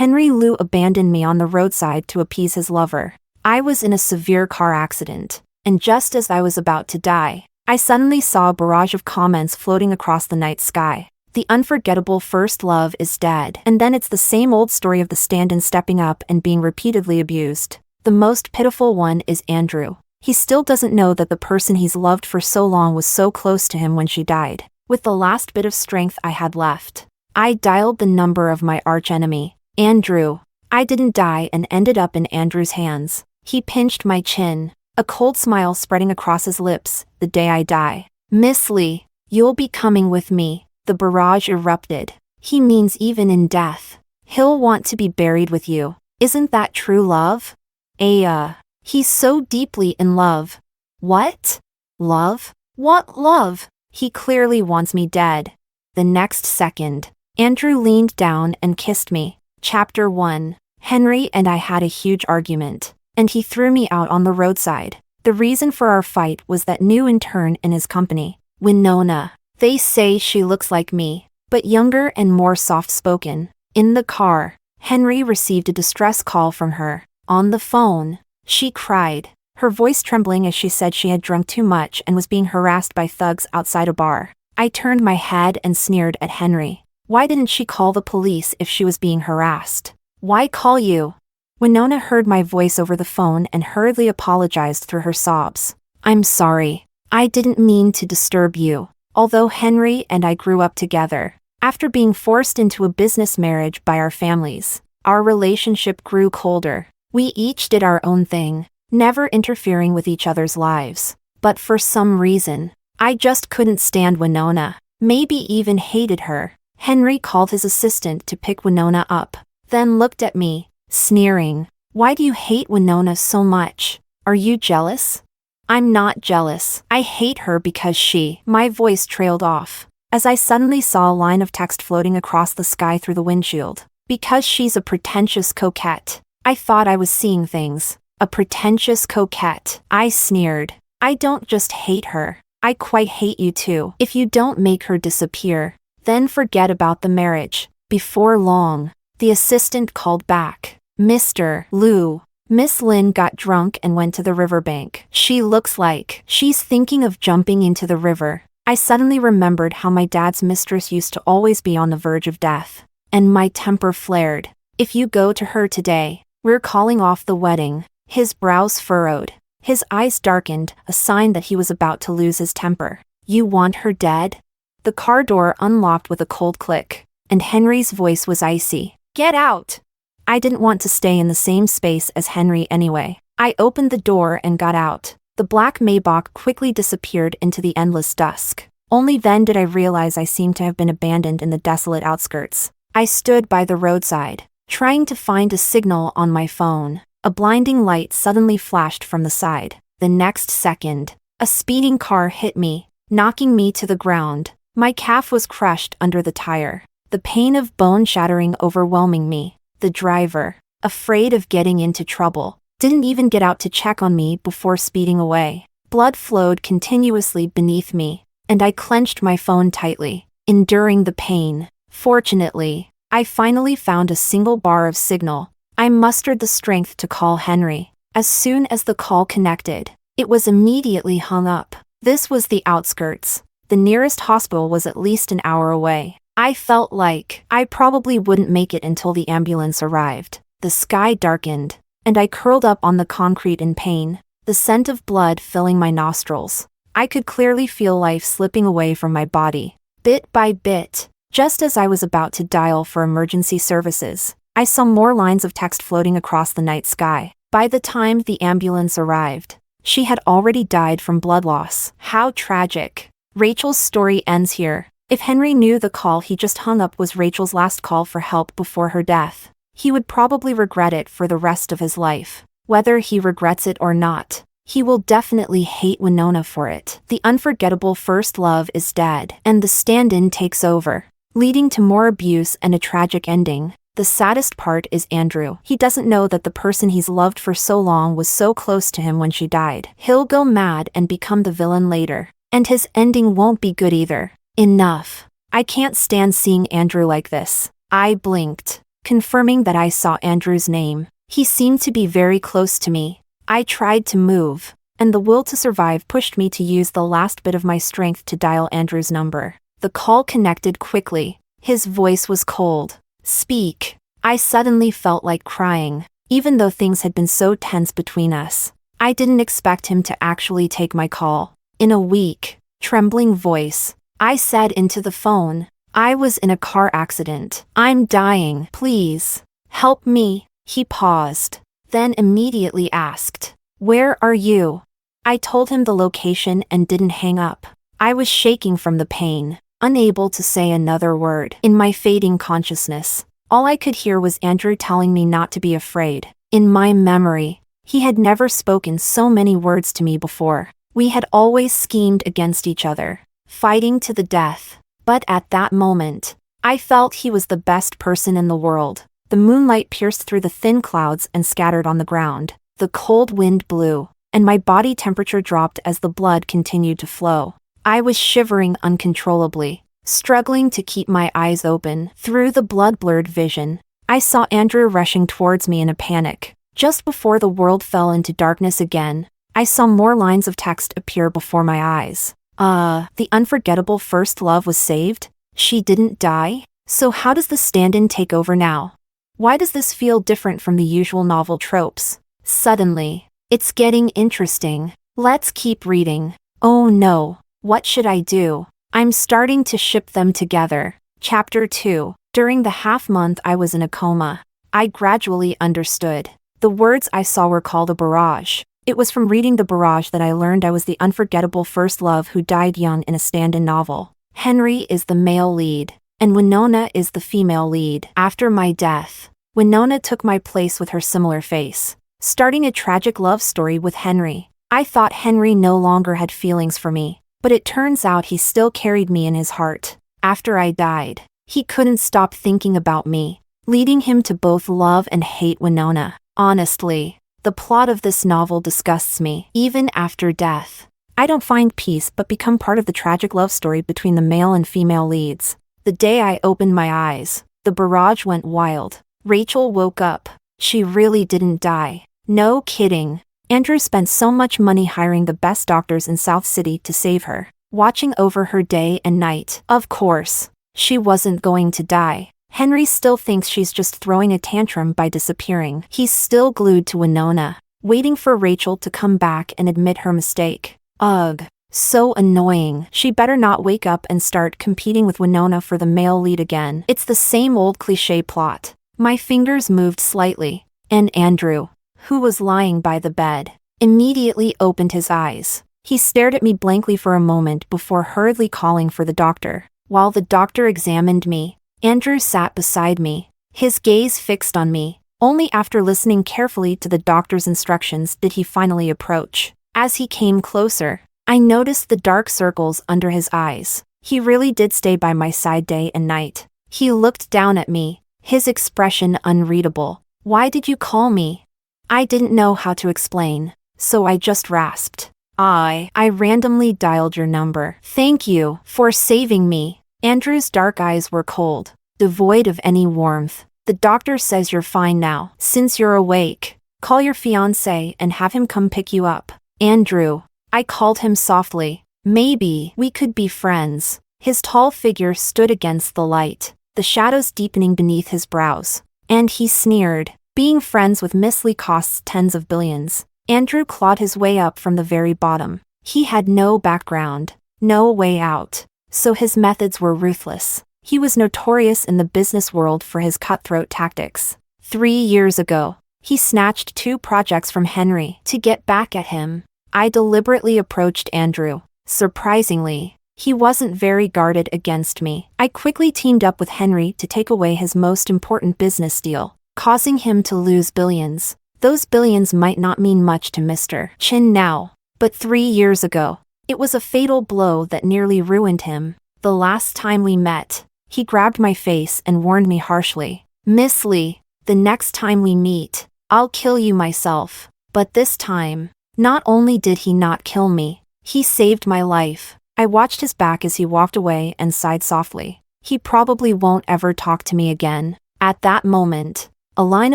Henry Lou abandoned me on the roadside to appease his lover. I was in a severe car accident, and just as I was about to die, I suddenly saw a barrage of comments floating across the night sky. The unforgettable first love is dead. And then it's the same old story of the stand-in stepping up and being repeatedly abused. The most pitiful one is Andrew. He still doesn't know that the person he's loved for so long was so close to him when she died. With the last bit of strength I had left, I dialed the number of my archenemy, Andrew. I didn't die and ended up in Andrew's hands. He pinched my chin, a cold smile spreading across his lips. The day I die, Miss Lee, you'll be coming with me. The barrage erupted. He means even in death, he'll want to be buried with you. Isn't that true love? He's so deeply in love. What? Love? What love? He clearly wants me dead. The next second, Andrew leaned down and kissed me. Chapter 1. Henry and I had a huge argument, and he threw me out on the roadside. The reason for our fight was that new intern in his company, Winona. They say she looks like me, but younger and more soft-spoken. In the car, Henry received a distress call from her. On the phone, she cried, her voice trembling as she said she had drunk too much and was being harassed by thugs outside a bar. I turned my head and sneered at Henry. Why didn't she call the police if she was being harassed? Why call you? Winona heard my voice over the phone and hurriedly apologized through her sobs. I'm sorry. I didn't mean to disturb you. Although Henry and I grew up together, after being forced into a business marriage by our families, our relationship grew colder. We each did our own thing, never interfering with each other's lives. But for some reason, I just couldn't stand Winona, maybe even hated her. Henry called his assistant to pick Winona up, then looked at me, sneering. Why do you hate Winona so much? Are you jealous? I'm not jealous. I hate her because she... My voice trailed off, as I suddenly saw a line of text floating across the sky through the windshield. Because she's a pretentious coquette. I thought I was seeing things. A pretentious coquette. I sneered. I don't just hate her. I quite hate you too. If you don't make her disappear, then forget about the marriage. Before long, the assistant called back. Mr. Lou. Miss Lynn got drunk and went to the riverbank. She looks like she's thinking of jumping into the river. I suddenly remembered how my dad's mistress used to always be on the verge of death. And my temper flared. If you go to her today, we're calling off the wedding. His brows furrowed. His eyes darkened, a sign that he was about to lose his temper. You want her dead? The car door unlocked with a cold click, and Henry's voice was icy. Get out! I didn't want to stay in the same space as Henry anyway. I opened the door and got out. The black Maybach quickly disappeared into the endless dusk. Only then did I realize I seemed to have been abandoned in the desolate outskirts. I stood by the roadside, trying to find a signal on my phone. A blinding light suddenly flashed from the side. The next second, a speeding car hit me, knocking me to the ground. My calf was crushed under the tire, the pain of bone shattering overwhelming me. The driver, afraid of getting into trouble, didn't even get out to check on me before speeding away. Blood flowed continuously beneath me, and I clenched my phone tightly, enduring the pain. Fortunately, I finally found a single bar of signal. I mustered the strength to call Henry. As soon as the call connected, it was immediately hung up. This was the outskirts. The nearest hospital was at least an hour away. I felt like I probably wouldn't make it until the ambulance arrived. The sky darkened, and I curled up on the concrete in pain, the scent of blood filling my nostrils. I could clearly feel life slipping away from my body, bit by bit. Just as I was about to dial for emergency services, I saw more lines of text floating across the night sky. By the time the ambulance arrived, she had already died from blood loss. How tragic. Rachel's story ends here. If Henry knew the call he just hung up was Rachel's last call for help before her death, he would probably regret it for the rest of his life. Whether he regrets it or not, he will definitely hate Winona for it. The unforgettable first love is dead, and the stand-in takes over, leading to more abuse and a tragic ending. The saddest part is Andrew. He doesn't know that the person he's loved for so long was so close to him when she died. He'll go mad and become the villain later, and his ending won't be good either. Enough. I can't stand seeing Andrew like this. I blinked, confirming that I saw Andrew's name. He seemed to be very close to me. I tried to move, and the will to survive pushed me to use the last bit of my strength to dial Andrew's number. The call connected quickly. His voice was cold. "Speak." I suddenly felt like crying, even though things had been so tense between us. I didn't expect him to actually take my call. In a weak, trembling voice, I said into the phone, "I was in a car accident. I'm dying. Please, help me." He paused, then immediately asked, "Where are you?" I told him the location and didn't hang up. I was shaking from the pain, unable to say another word. In my fading consciousness, all I could hear was Andrew telling me not to be afraid. In my memory, he had never spoken so many words to me before. We had always schemed against each other, fighting to the death. But at that moment, I felt he was the best person in the world. The moonlight pierced through the thin clouds and scattered on the ground. The cold wind blew, and my body temperature dropped as the blood continued to flow. I was shivering uncontrollably, struggling to keep my eyes open. Through the blood-blurred vision, I saw Andrew rushing towards me in a panic. Just before the world fell into darkness again, I saw more lines of text appear before my eyes. The unforgettable first love was saved? She didn't die? So how does the stand-in take over now? Why does this feel different from the usual novel tropes? Suddenly, it's getting interesting. Let's keep reading. Oh no, what should I do? I'm starting to ship them together. Chapter 2. During the half-month I was in a coma, I gradually understood. The words I saw were called a barrage. It was from reading The Barrage that I learned I was the unforgettable first love who died young in a stand-in novel. Henry is the male lead, and Winona is the female lead. After my death, Winona took my place with her similar face, starting a tragic love story with Henry. I thought Henry no longer had feelings for me, but it turns out he still carried me in his heart. After I died, he couldn't stop thinking about me, leading him to both love and hate Winona. Honestly, the plot of this novel disgusts me. Even after death, I don't find peace but become part of the tragic love story between the male and female leads. The day I opened my eyes, the barrage went wild. Rachel woke up. She really didn't die. No kidding. Andrew spent so much money hiring the best doctors in South City to save her, watching over her day and night. Of course, she wasn't going to die. Henry still thinks she's just throwing a tantrum by disappearing. He's still glued to Winona, waiting for Rachel to come back and admit her mistake. Ugh, so annoying. She better not wake up and start competing with Winona for the male lead again. It's the same old cliché plot. My fingers moved slightly, and Andrew, who was lying by the bed, immediately opened his eyes. He stared at me blankly for a moment before hurriedly calling for the doctor. While the doctor examined me, Andrew sat beside me, his gaze fixed on me. Only after listening carefully to the doctor's instructions did he finally approach. As he came closer, I noticed the dark circles under his eyes. He really did stay by my side day and night. He looked down at me, his expression unreadable. "Why did you call me?" I didn't know how to explain, so I just rasped. I randomly dialed your number. Thank you for saving me." Andrew's dark eyes were cold, devoid of any warmth. "The doctor says you're fine now. Since you're awake, call your fiance and have him come pick you up." Andrew. I called him softly. "Maybe we could be friends." His tall figure stood against the light, the shadows deepening beneath his brows. And he sneered. "Being friends with Miss Lee costs tens of billions." Andrew clawed his way up from the very bottom. He had no background, no way out, so his methods were ruthless. He was notorious in the business world for his cutthroat tactics. 3 years ago, he snatched 2 projects from Henry to get back at him. I deliberately approached Andrew. Surprisingly, he wasn't very guarded against me. I quickly teamed up with Henry to take away his most important business deal, causing him to lose billions. Those billions might not mean much to Mr. Chin now, but 3 years ago, it was a fatal blow that nearly ruined him. The last time we met, he grabbed my face and warned me harshly. "Miss Lee, the next time we meet, I'll kill you myself." But this time, not only did he not kill me, he saved my life. I watched his back as he walked away and sighed softly. He probably won't ever talk to me again. At that moment, a line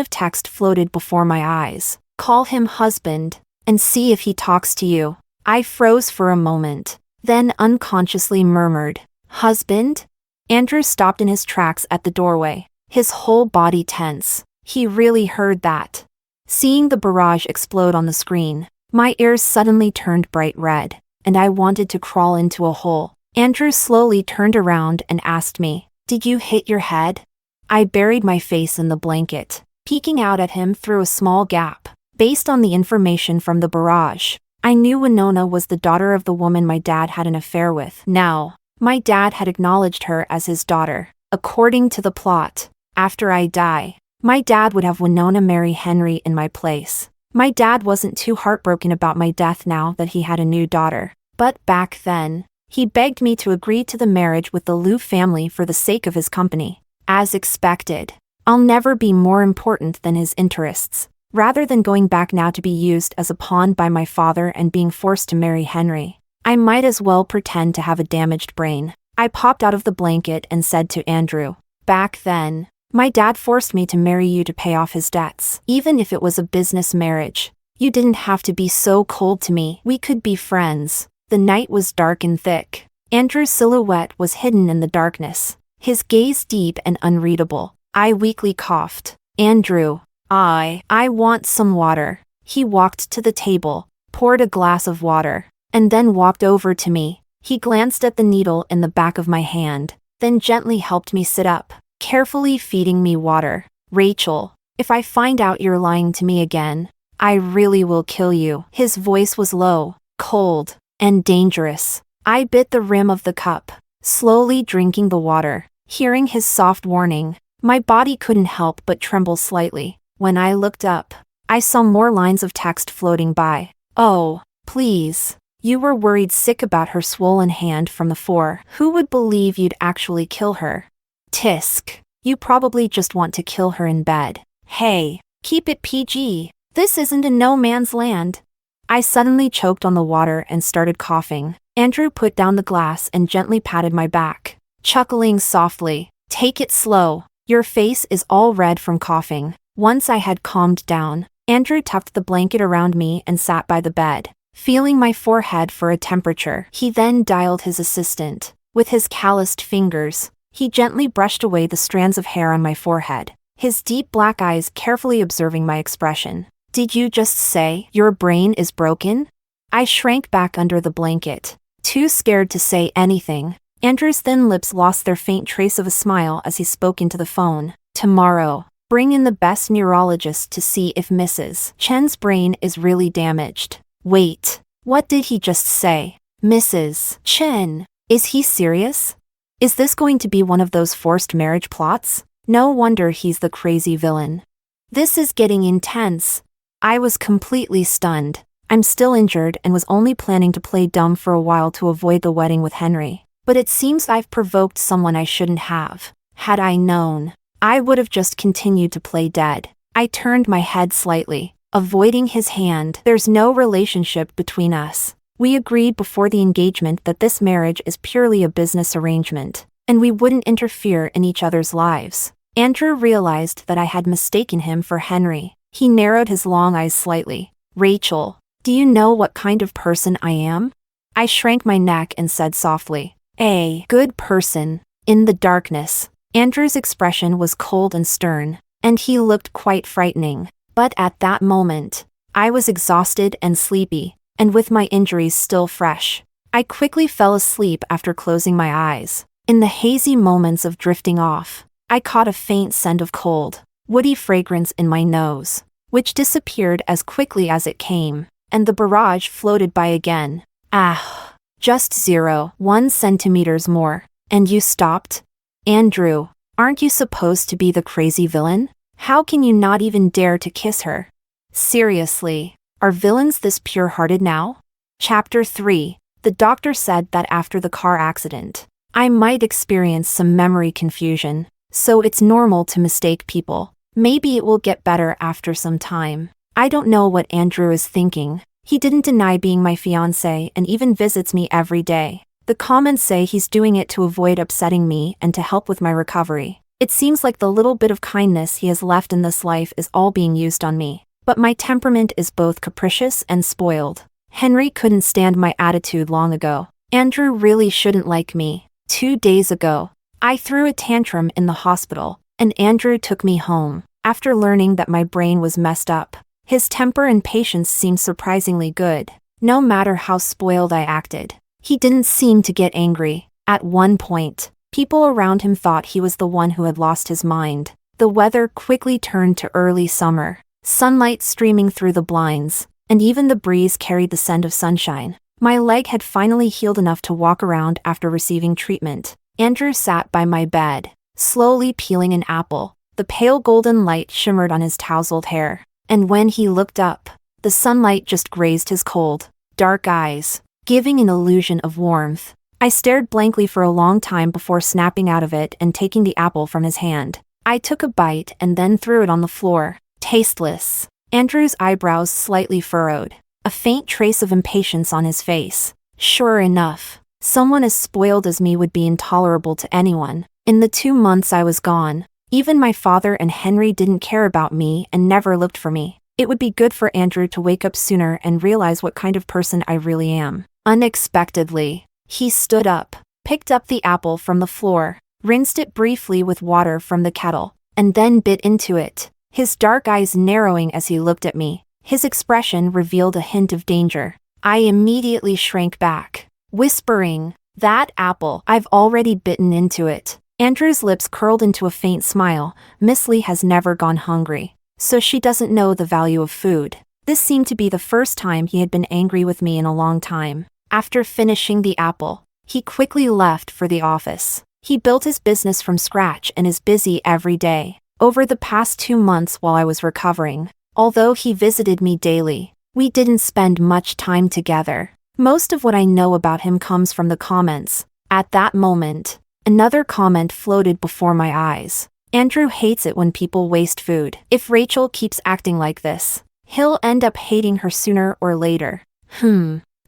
of text floated before my eyes. Call him husband, and see if he talks to you. I froze for a moment, then unconsciously murmured, husband? Andrew stopped in his tracks at the doorway, his whole body tense. He really heard that. Seeing the barrage explode on the screen, my ears suddenly turned bright red, and I wanted to crawl into a hole. Andrew slowly turned around and asked me, did you hit your head? I buried my face in the blanket, peeking out at him through a small gap. Based on the information from the barrage, I knew Winona was the daughter of the woman my dad had an affair with. Now, my dad had acknowledged her as his daughter. According to the plot, after I die, my dad would have Winona marry Henry in my place. My dad wasn't too heartbroken about my death now that he had a new daughter. But back then, he begged me to agree to the marriage with the Liu family for the sake of his company. As expected, I'll never be more important than his interests. Rather than going back now to be used as a pawn by my father and being forced to marry Henry, I might as well pretend to have a damaged brain. I popped out of the blanket and said to Andrew, back then, my dad forced me to marry you to pay off his debts. Even if it was a business marriage, you didn't have to be so cold to me. We could be friends. The night was dark and thick. Andrew's silhouette was hidden in the darkness, his gaze deep and unreadable. I weakly coughed. Andrew, I want some water. He walked to the table, poured a glass of water, and then walked over to me. He glanced at the needle in the back of my hand, then gently helped me sit up, carefully feeding me water. Rachel, if I find out you're lying to me again, I really will kill you. His voice was low, cold, and dangerous. I bit the rim of the cup, slowly drinking the water. Hearing his soft warning, my body couldn't help but tremble slightly. When I looked up, I saw more lines of text floating by. Oh, please. You were worried sick about her swollen hand from the four. Who would believe you'd actually kill her? Tisk. You probably just want to kill her in bed. Hey, keep it PG. This isn't a no man's land. I suddenly choked on the water and started coughing. Andrew put down the glass and gently patted my back, chuckling softly. Take it slow. Your face is all red from coughing. Once I had calmed down, Andrew tucked the blanket around me and sat by the bed, feeling my forehead for a temperature. He then dialed his assistant. With his calloused fingers, he gently brushed away the strands of hair on my forehead, his deep black eyes carefully observing my expression. Did you just say your brain is broken? I shrank back under the blanket, too scared to say anything. Andrew's thin lips lost their faint trace of a smile as he spoke into the phone. Tomorrow, bring in the best neurologist to see if Mrs. Chen's brain is really damaged. Wait, what did he just say? Mrs. Chen, is he serious? Is this going to be one of those forced marriage plots? No wonder he's the crazy villain. This is getting intense. I was completely stunned. I'm still injured and was only planning to play dumb for a while to avoid the wedding with Henry. But it seems I've provoked someone I shouldn't have. Had I known, I would have just continued to play dead. I turned my head slightly, avoiding his hand. There's no relationship between us. We agreed before the engagement that this marriage is purely a business arrangement, and we wouldn't interfere in each other's lives. Andrew realized that I had mistaken him for Henry. He narrowed his long eyes slightly. Rachel, do you know what kind of person I am? I shrank my neck and said softly, a good person. In the darkness, Andrew's expression was cold and stern, and he looked quite frightening. But at that moment, I was exhausted and sleepy, and with my injuries still fresh, I quickly fell asleep after closing my eyes. In the hazy moments of drifting off, I caught a faint scent of cold, woody fragrance in my nose, which disappeared as quickly as it came, and the barrage floated by again. Ah, just 0.1 centimeters more. And you stopped? Andrew, aren't you supposed to be the crazy villain? How can you not even dare to kiss her? Seriously, are villains this pure-hearted now? Chapter 3. The doctor said that after the car accident, I might experience some memory confusion, so it's normal to mistake people. Maybe it will get better after some time. I don't know what Andrew is thinking. He didn't deny being my fiance and even visits me every day. The comments say he's doing it to avoid upsetting me and to help with my recovery. It seems like the little bit of kindness he has left in this life is all being used on me. But my temperament is both capricious and spoiled. Henry couldn't stand my attitude long ago. Andrew really shouldn't like me. 2 days ago, I threw a tantrum in the hospital, and Andrew took me home. After learning that my brain was messed up, his temper and patience seemed surprisingly good. No matter how spoiled I acted, he didn't seem to get angry. At one point, people around him thought he was the one who had lost his mind. The weather quickly turned to early summer, sunlight streaming through the blinds, and even the breeze carried the scent of sunshine. My leg had finally healed enough to walk around after receiving treatment. Andrew sat by my bed, slowly peeling an apple. The pale golden light shimmered on his tousled hair, and when he looked up, the sunlight just grazed his cold, dark eyes, giving an illusion of warmth. I stared blankly for a long time before snapping out of it and taking the apple from his hand. I took a bite and then threw it on the floor. Tasteless. Andrew's eyebrows slightly furrowed, a faint trace of impatience on his face. Sure enough, someone as spoiled as me would be intolerable to anyone. In the 2 months I was gone, even my father and Henry didn't care about me and never looked for me. It would be good for Andrew to wake up sooner and realize what kind of person I really am. Unexpectedly, he stood up, picked up the apple from the floor, rinsed it briefly with water from the kettle, and then bit into it, his dark eyes narrowing as he looked at me. His expression revealed a hint of danger. I immediately shrank back, whispering, "That apple, I've already bitten into it." Andrew's lips curled into a faint smile. Miss Lee has never gone hungry, so she doesn't know the value of food. This seemed to be the first time he had been angry with me in a long time. After finishing the apple, he quickly left for the office. He built his business from scratch and is busy every day. Over the past 2 months while I was recovering, although he visited me daily, we didn't spend much time together. Most of what I know about him comes from the comments. At that moment, another comment floated before my eyes. Andrew hates it when people waste food. If Rachel keeps acting like this, he'll end up hating her sooner or later.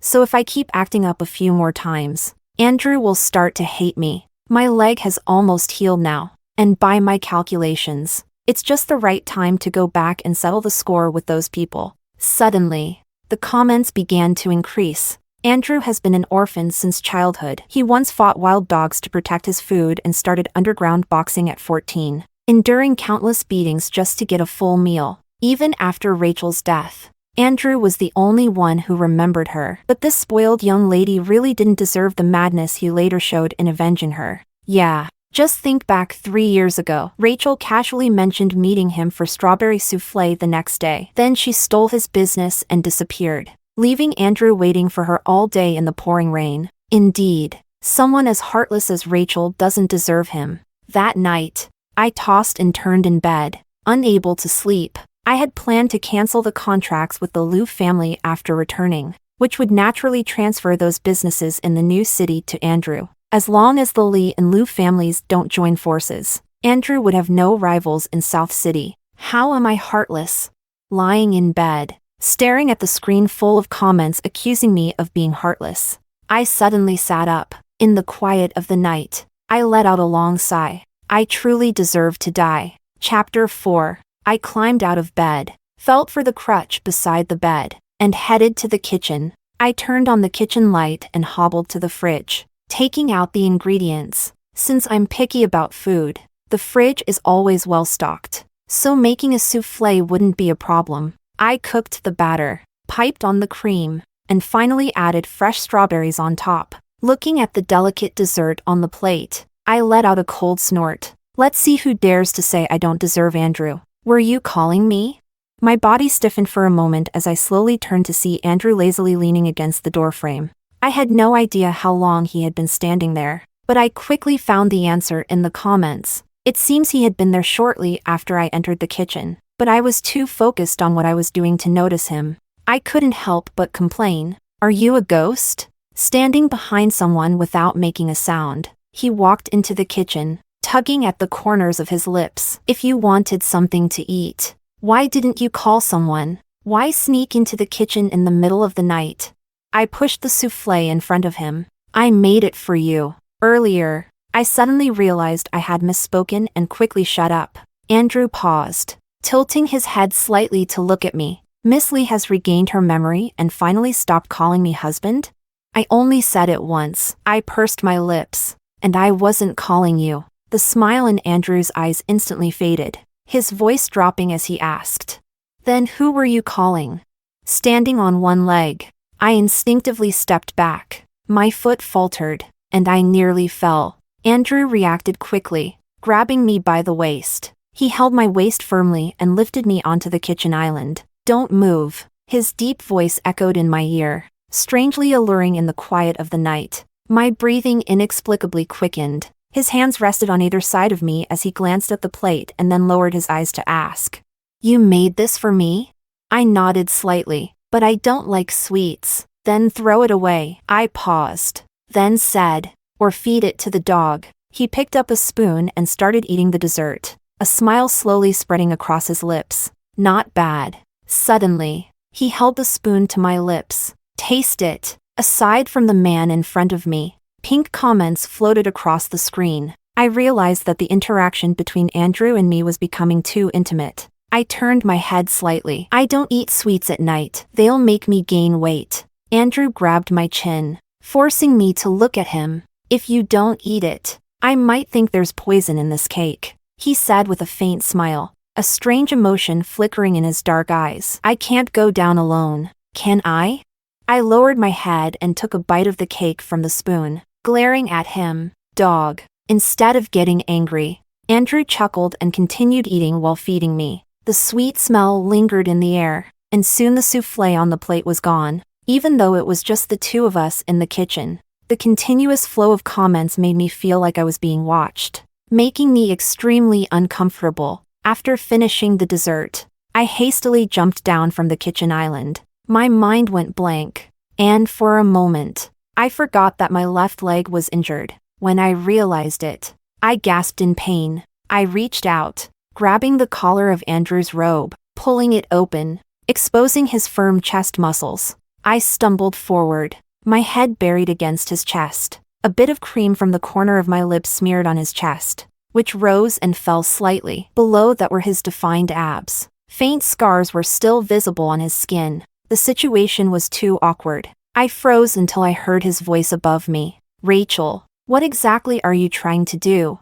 So if I keep acting up a few more times, Andrew will start to hate me. My leg has almost healed now, and by my calculations, it's just the right time to go back and settle the score with those people. Suddenly, the comments began to increase. Andrew has been an orphan since childhood. He once fought wild dogs to protect his food and started underground boxing at 14, enduring countless beatings just to get a full meal. Even after Rachel's death, Andrew was the only one who remembered her. But this spoiled young lady really didn't deserve the madness he later showed in avenging her. Yeah, just think back 3 years ago. Rachel casually mentioned meeting him for strawberry souffle the next day. Then she stole his business and disappeared, leaving Andrew waiting for her all day in the pouring rain. Indeed, someone as heartless as Rachel doesn't deserve him. That night, I tossed and turned in bed, unable to sleep. I had planned to cancel the contracts with the Liu family after returning, which would naturally transfer those businesses in the new city to Andrew. As long as the Li and Liu families don't join forces, Andrew would have no rivals in South City. How am I heartless? Lying in bed, staring at the screen full of comments accusing me of being heartless, I suddenly sat up. In the quiet of the night, I let out a long sigh. I truly deserve to die. Chapter 4. I climbed out of bed, felt for the crutch beside the bed, and headed to the kitchen. I turned on the kitchen light and hobbled to the fridge, taking out the ingredients. Since I'm picky about food, the fridge is always well stocked, so making a souffle wouldn't be a problem. I cooked the batter, piped on the cream, and finally added fresh strawberries on top. Looking at the delicate dessert on the plate, I let out a cold snort. Let's see who dares to say I don't deserve Andrew. Were you calling me? My body stiffened for a moment as I slowly turned to see Andrew lazily leaning against the doorframe. I had no idea how long he had been standing there, but I quickly found the answer in the comments. It seems he had been there shortly after I entered the kitchen, but I was too focused on what I was doing to notice him. I couldn't help but complain. Are you a ghost? Standing behind someone without making a sound, he walked into the kitchen, tugging at the corners of his lips. If you wanted something to eat, why didn't you call someone? Why sneak into the kitchen in the middle of the night? I pushed the souffle in front of him. I made it for you. Earlier, I suddenly realized I had misspoken and quickly shut up. Andrew paused, tilting his head slightly to look at me. Miss Lee has regained her memory and finally stopped calling me husband? I only said it once. I pursed my lips. And I wasn't calling you. The smile in Andrew's eyes instantly faded, his voice dropping as he asked. Then who were you calling? Standing on one leg, I instinctively stepped back. My foot faltered, and I nearly fell. Andrew reacted quickly, grabbing me by the waist. He held my waist firmly and lifted me onto the kitchen island. Don't move. His deep voice echoed in my ear, strangely alluring in the quiet of the night. My breathing inexplicably quickened. His hands rested on either side of me as he glanced at the plate and then lowered his eyes to ask, "You made this for me?" I nodded slightly. "But I don't like sweets." "Then throw it away." I paused, then said, "Or feed it to the dog." He picked up a spoon and started eating the dessert, a smile slowly spreading across his lips. "Not bad." Suddenly, he held the spoon to my lips. "Taste it." Aside from the man in front of me, pink comments floated across the screen. I realized that the interaction between Andrew and me was becoming too intimate. I turned my head slightly. "I don't eat sweets at night. They'll make me gain weight." Andrew grabbed my chin, forcing me to look at him. "If you don't eat it, I might think there's poison in this cake," he said with a faint smile, a strange emotion flickering in his dark eyes. "I can't go down alone. Can I?" I lowered my head and took a bite of the cake from the spoon, glaring at him. "Dog." Instead of getting angry, Andrew chuckled and continued eating while feeding me. The sweet smell lingered in the air, and soon the souffle on the plate was gone. Even though it was just the two of us in the kitchen, the continuous flow of comments made me feel like I was being watched, making me extremely uncomfortable. After finishing the dessert, I hastily jumped down from the kitchen island. My mind went blank, and for a moment, I forgot that my left leg was injured. When I realized it, I gasped in pain. I reached out, grabbing the collar of Andrew's robe, pulling it open, exposing his firm chest muscles. I stumbled forward, my head buried against his chest. A bit of cream from the corner of my lips smeared on his chest, which rose and fell slightly. Below that were his defined abs. Faint scars were still visible on his skin. The situation was too awkward. I froze until I heard his voice above me. "Rachel, what exactly are you trying to do?"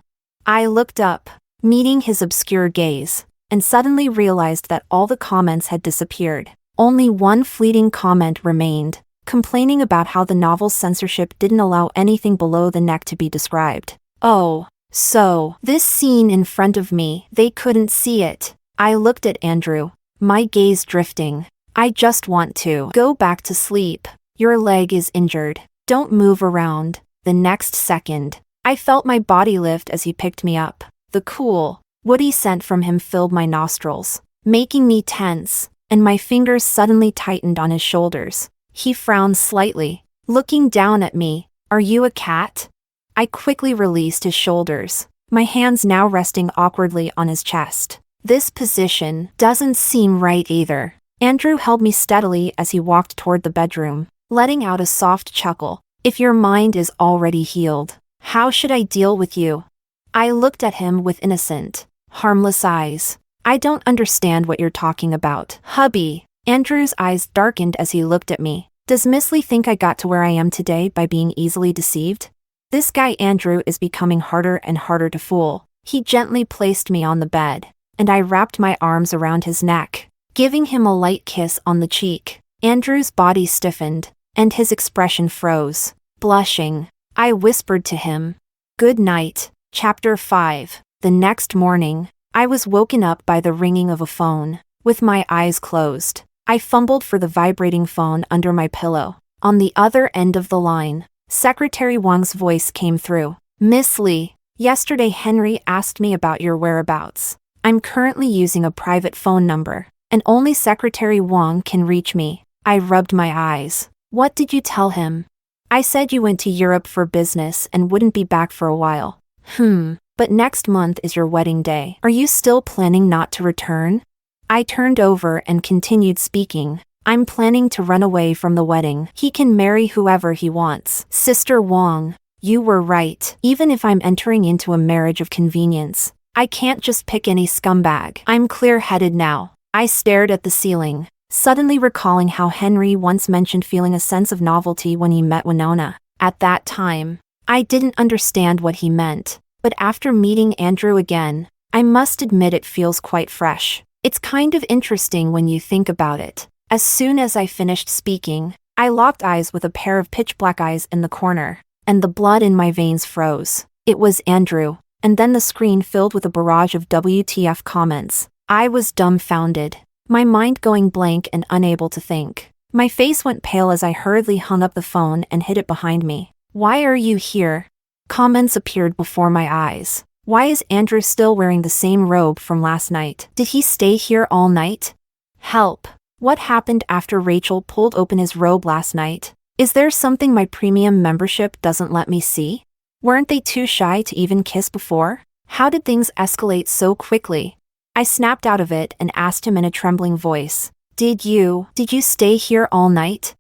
I looked up, meeting his obscure gaze, and suddenly realized that all the comments had disappeared. Only one fleeting comment remained, complaining about how the novel's censorship didn't allow anything below the neck to be described. Oh, so, this scene in front of me, they couldn't see it. I looked at Andrew, my gaze drifting. "I just want to go back to sleep. Your leg is injured. Don't move around." The next second, I felt my body lift as he picked me up. The cool, woody scent from him filled my nostrils, making me tense, and my fingers suddenly tightened on his shoulders. He frowned slightly, looking down at me. "Are you a cat?" I quickly released his shoulders, my hands now resting awkwardly on his chest. "This position doesn't seem right either." Andrew held me steadily as he walked toward the bedroom, letting out a soft chuckle. "If your mind is already healed, how should I deal with you?" I looked at him with innocent, harmless eyes. "I don't understand what you're talking about, hubby." Andrew's eyes darkened as he looked at me. "Does Miss Lee think I got to where I am today by being easily deceived? This guy Andrew is becoming harder and harder to fool." He gently placed me on the bed, and I wrapped my arms around his neck, giving him a light kiss on the cheek. Andrew's body stiffened, and his expression froze. Blushing, I whispered to him, "Good night." Chapter 5. The next morning, I was woken up by the ringing of a phone. With my eyes closed, I fumbled for the vibrating phone under my pillow. On the other end of the line, Secretary Wang's voice came through. "Miss Lee, yesterday Henry asked me about your whereabouts. I'm currently using a private phone number, and only Secretary Wang can reach me." I rubbed my eyes. "What did you tell him?" "I said you went to Europe for business and wouldn't be back for a while." But next month is your wedding day. Are you still planning not to return?" I turned over and continued speaking. "I'm planning to run away from the wedding. He can marry whoever he wants." "Sister Wang, You were right. Even if I'm entering into a marriage of convenience, I can't just pick any scumbag. I'm clear-headed now. I stared at the ceiling, suddenly recalling how Henry once mentioned feeling a sense of novelty when he met Winona. At that time, I didn't understand what he meant, but after meeting Andrew again, I must admit it feels quite fresh. It's kind of interesting when you think about it. As soon as I finished speaking, I locked eyes with a pair of pitch-black eyes in the corner, and the blood in my veins froze. It was Andrew, and then the screen filled with a barrage of WTF comments. I was dumbfounded, my mind going blank and unable to think. My face went pale as I hurriedly hung up the phone and hid it behind me. Why are you here? Comments appeared before my eyes. Why is Andrew still wearing the same robe from last night? Did he stay here all night? Help. What happened after Rachel pulled open his robe last night? Is there something my premium membership doesn't let me see? Weren't they too shy to even kiss before? How did things escalate so quickly? I snapped out of it and asked him in a trembling voice, Did you stay here all night?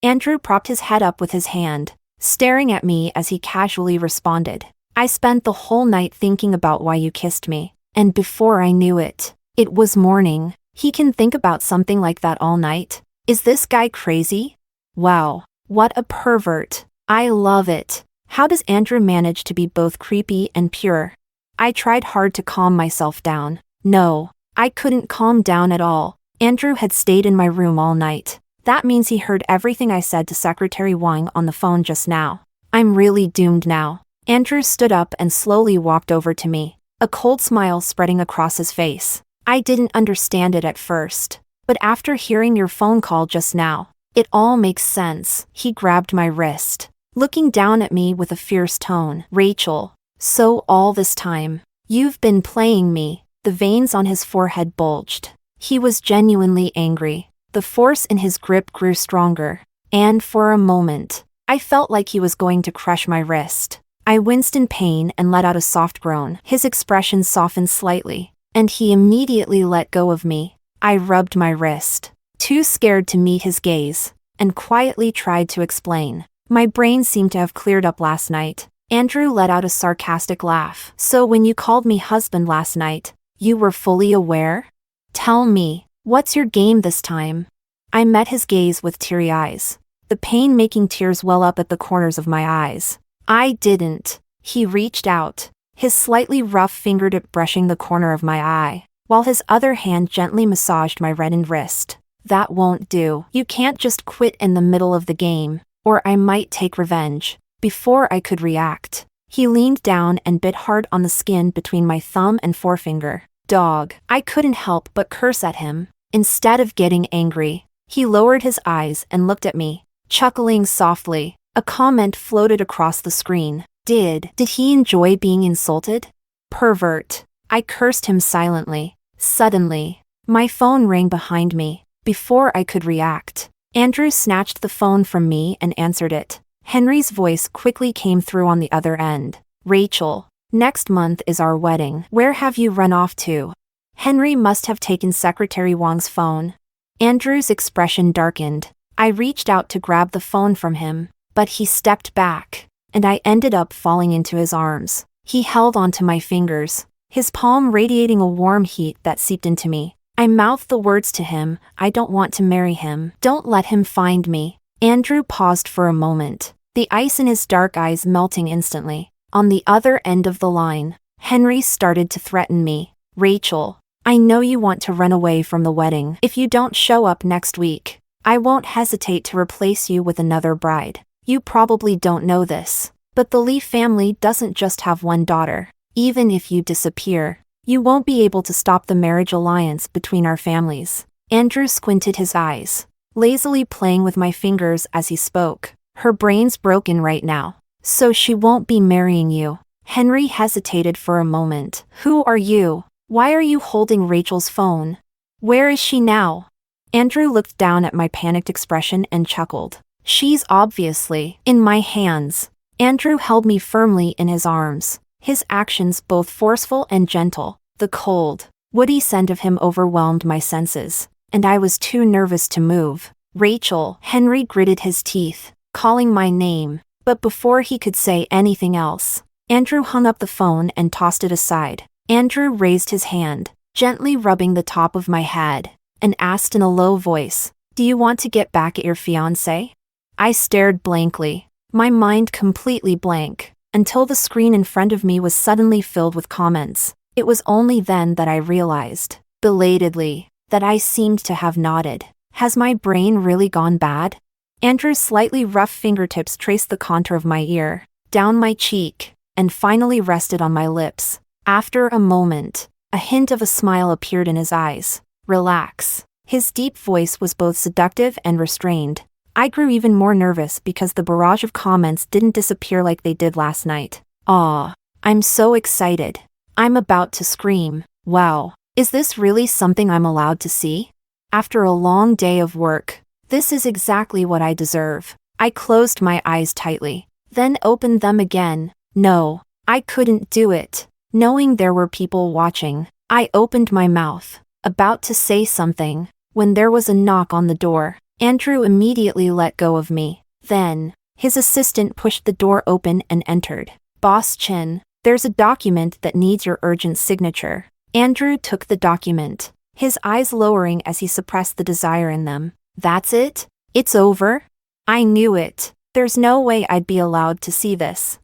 Andrew propped his head up with his hand, staring at me as he casually responded, I spent the whole night thinking about why you kissed me, and before I knew it, it was morning. He can think about something like that all night? Is this guy crazy? Wow, what a pervert. I love it. How does Andrew manage to be both creepy and pure? I tried hard to calm myself down. No, I couldn't calm down at all. Andrew had stayed in my room all night. That means he heard everything I said to Secretary Wang on the phone just now. I'm really doomed now. Andrew stood up and slowly walked over to me, a cold smile spreading across his face. I didn't understand it at first, but after hearing your phone call just now, it all makes sense. He grabbed my wrist, looking down at me with a fierce tone. Rachel, so all this time, you've been playing me. The veins on his forehead bulged. He was genuinely angry. The force in his grip grew stronger, and for a moment, I felt like he was going to crush my wrist. I winced in pain and let out a soft groan. His expression softened slightly, and he immediately let go of me. I rubbed my wrist, too scared to meet his gaze, and quietly tried to explain. My brain seemed to have cleared up last night. Andrew let out a sarcastic laugh. So when you called me husband last night, you were fully aware? Tell me, what's your game this time? I met his gaze with teary eyes, the pain making tears well up at the corners of my eyes. I didn't. He reached out, his slightly rough fingertip brushing the corner of my eye, while his other hand gently massaged my reddened wrist. That won't do. You can't just quit in the middle of the game, or I might take revenge. Before I could react, he leaned down and bit hard on the skin between my thumb and forefinger. Dog. I couldn't help but curse at him. Instead of getting angry, he lowered his eyes and looked at me, chuckling softly. A comment floated across the screen. Did he enjoy being insulted? Pervert. I cursed him silently. Suddenly, my phone rang behind me. Before I could react, Andrew snatched the phone from me and answered it. Henry's voice quickly came through on the other end. Rachel, next month is our wedding. Where have you run off to? Henry must have taken Secretary Wang's phone. Andrew's expression darkened. I reached out to grab the phone from him, but he stepped back, and I ended up falling into his arms. He held onto my fingers, his palm radiating a warm heat that seeped into me. I mouthed the words to him. I don't want to marry him. Don't let him find me. Andrew paused for a moment, the ice in his dark eyes melting instantly. On the other end of the line, Henry started to threaten me. Rachel, I know you want to run away from the wedding. If you don't show up next week, I won't hesitate to replace you with another bride. You probably don't know this, but the Lee family doesn't just have one daughter. Even if you disappear, you won't be able to stop the marriage alliance between our families. Andrew squinted his eyes, lazily playing with my fingers as he spoke. Her brain's broken right now, so she won't be marrying you. Henry hesitated for a moment. Who are you? Why are you holding Rachel's phone? Where is she now? Andrew looked down at my panicked expression and chuckled. She's obviously in my hands. Andrew held me firmly in his arms, his actions both forceful and gentle. The cold, woody scent of him overwhelmed my senses, and I was too nervous to move. Rachel, Henry gritted his teeth, calling my name. But before he could say anything else, Andrew hung up the phone and tossed it aside. Andrew raised his hand, gently rubbing the top of my head, and asked in a low voice, "Do you want to get back at your fiance?" I stared blankly, my mind completely blank, until the screen in front of me was suddenly filled with comments. It was only then that I realized, belatedly, that I seemed to have nodded. Has my brain really gone bad? Andrew's slightly rough fingertips traced the contour of my ear, down my cheek, and finally rested on my lips. After a moment, a hint of a smile appeared in his eyes. "Relax." His deep voice was both seductive and restrained. I grew even more nervous because the barrage of comments didn't disappear like they did last night. "Aw, I'm so excited. I'm about to scream. Wow, is this really something I'm allowed to see? After a long day of work, this is exactly what I deserve." I closed my eyes tightly, then opened them again. No, I couldn't do it. Knowing there were people watching, I opened my mouth, about to say something, when there was a knock on the door. Andrew immediately let go of me. Then, his assistant pushed the door open and entered. "Boss Chin, there's a document that needs your urgent signature." Andrew took the document, his eyes lowering as he suppressed the desire in them. "That's it? It's over?" I knew it. There's no way I'd be allowed to see this.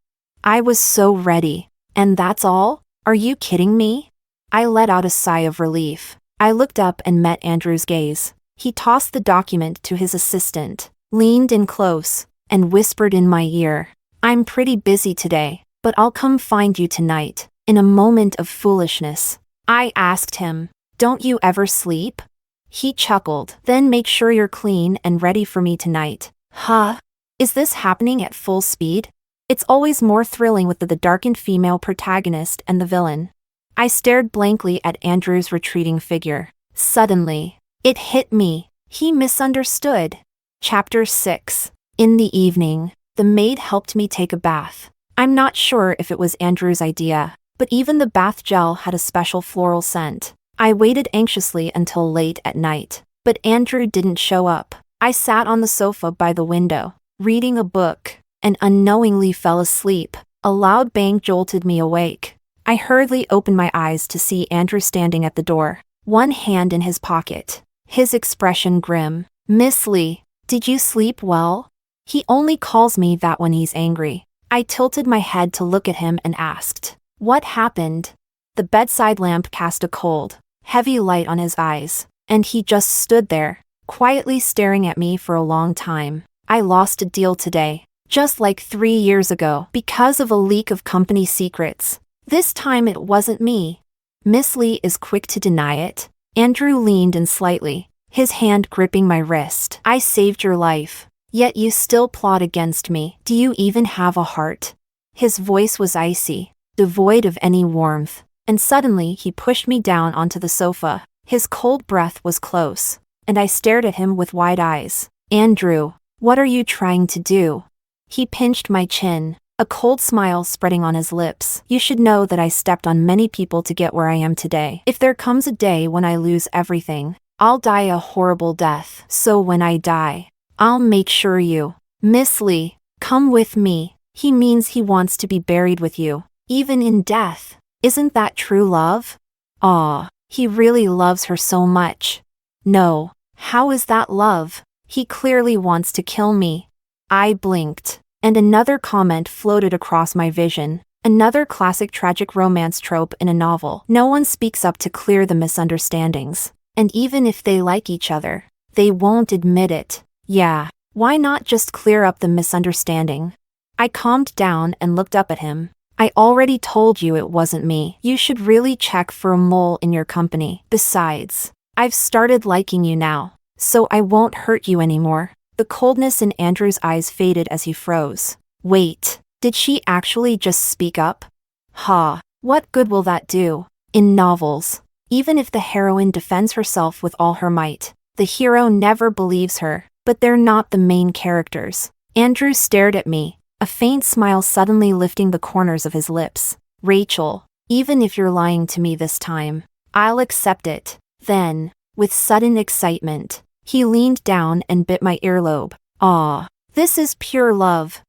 I was so ready. "And that's all? Are you kidding me?" I let out a sigh of relief. I looked up and met Andrew's gaze. He tossed the document to his assistant, leaned in close, and whispered in my ear, "I'm pretty busy today, but I'll come find you tonight." In a moment of foolishness, I asked him, "Don't you ever sleep?" He chuckled, "Then make sure you're clean and ready for me tonight." Huh? Is this happening at full speed? It's always more thrilling with the darkened female protagonist and the villain. I stared blankly at Andrew's retreating figure. Suddenly, it hit me. He misunderstood. Chapter 6. In the evening, the maid helped me take a bath. I'm not sure if it was Andrew's idea, but even the bath gel had a special floral scent. I waited anxiously until late at night, but Andrew didn't show up. I sat on the sofa by the window, reading a book, and unknowingly fell asleep. A loud bang jolted me awake. I hurriedly opened my eyes to see Andrew standing at the door, one hand in his pocket, his expression grim. "Miss Lee, did you sleep well?" He only calls me that when he's angry. I tilted my head to look at him and asked, "What happened?" The bedside lamp cast a cold, heavy light on his eyes, and he just stood there, quietly staring at me for a long time. "I lost a deal today, just like 3 years ago, because of a leak of company secrets. This time it wasn't me." Miss Lee is quick to deny it. Andrew leaned in slightly, his hand gripping my wrist. "I saved your life, yet you still plot against me. Do you even have a heart?" His voice was icy, devoid of any warmth, and suddenly he pushed me down onto the sofa. His cold breath was close, and I stared at him with wide eyes. "Andrew, what are you trying to do?" He pinched my chin, a cold smile spreading on his lips. "You should know that I stepped on many people to get where I am today. If there comes a day when I lose everything, I'll die a horrible death. So when I die, I'll make sure you, Miss Lee, come with me." He means he wants to be buried with you, even in death. Isn't that true love? Aw, he really loves her so much. No, how is that love? He clearly wants to kill me. I blinked, and another comment floated across my vision. Another classic tragic romance trope in a novel. No one speaks up to clear the misunderstandings, and even if they like each other, they won't admit it. Yeah, why not just clear up the misunderstanding? I calmed down and looked up at him. "I already told you it wasn't me. You should really check for a mole in your company. Besides, I've started liking you now, so I won't hurt you anymore." The coldness in Andrew's eyes faded as he froze. Wait, did she actually just speak up? Ha, what good will that do? In novels, even if the heroine defends herself with all her might, the hero never believes her. But they're not the main characters. Andrew stared at me, a faint smile suddenly lifting the corners of his lips. "Rachel, even if you're lying to me this time, I'll accept it." Then, with sudden excitement, he leaned down and bit my earlobe. "Aw, this is pure love."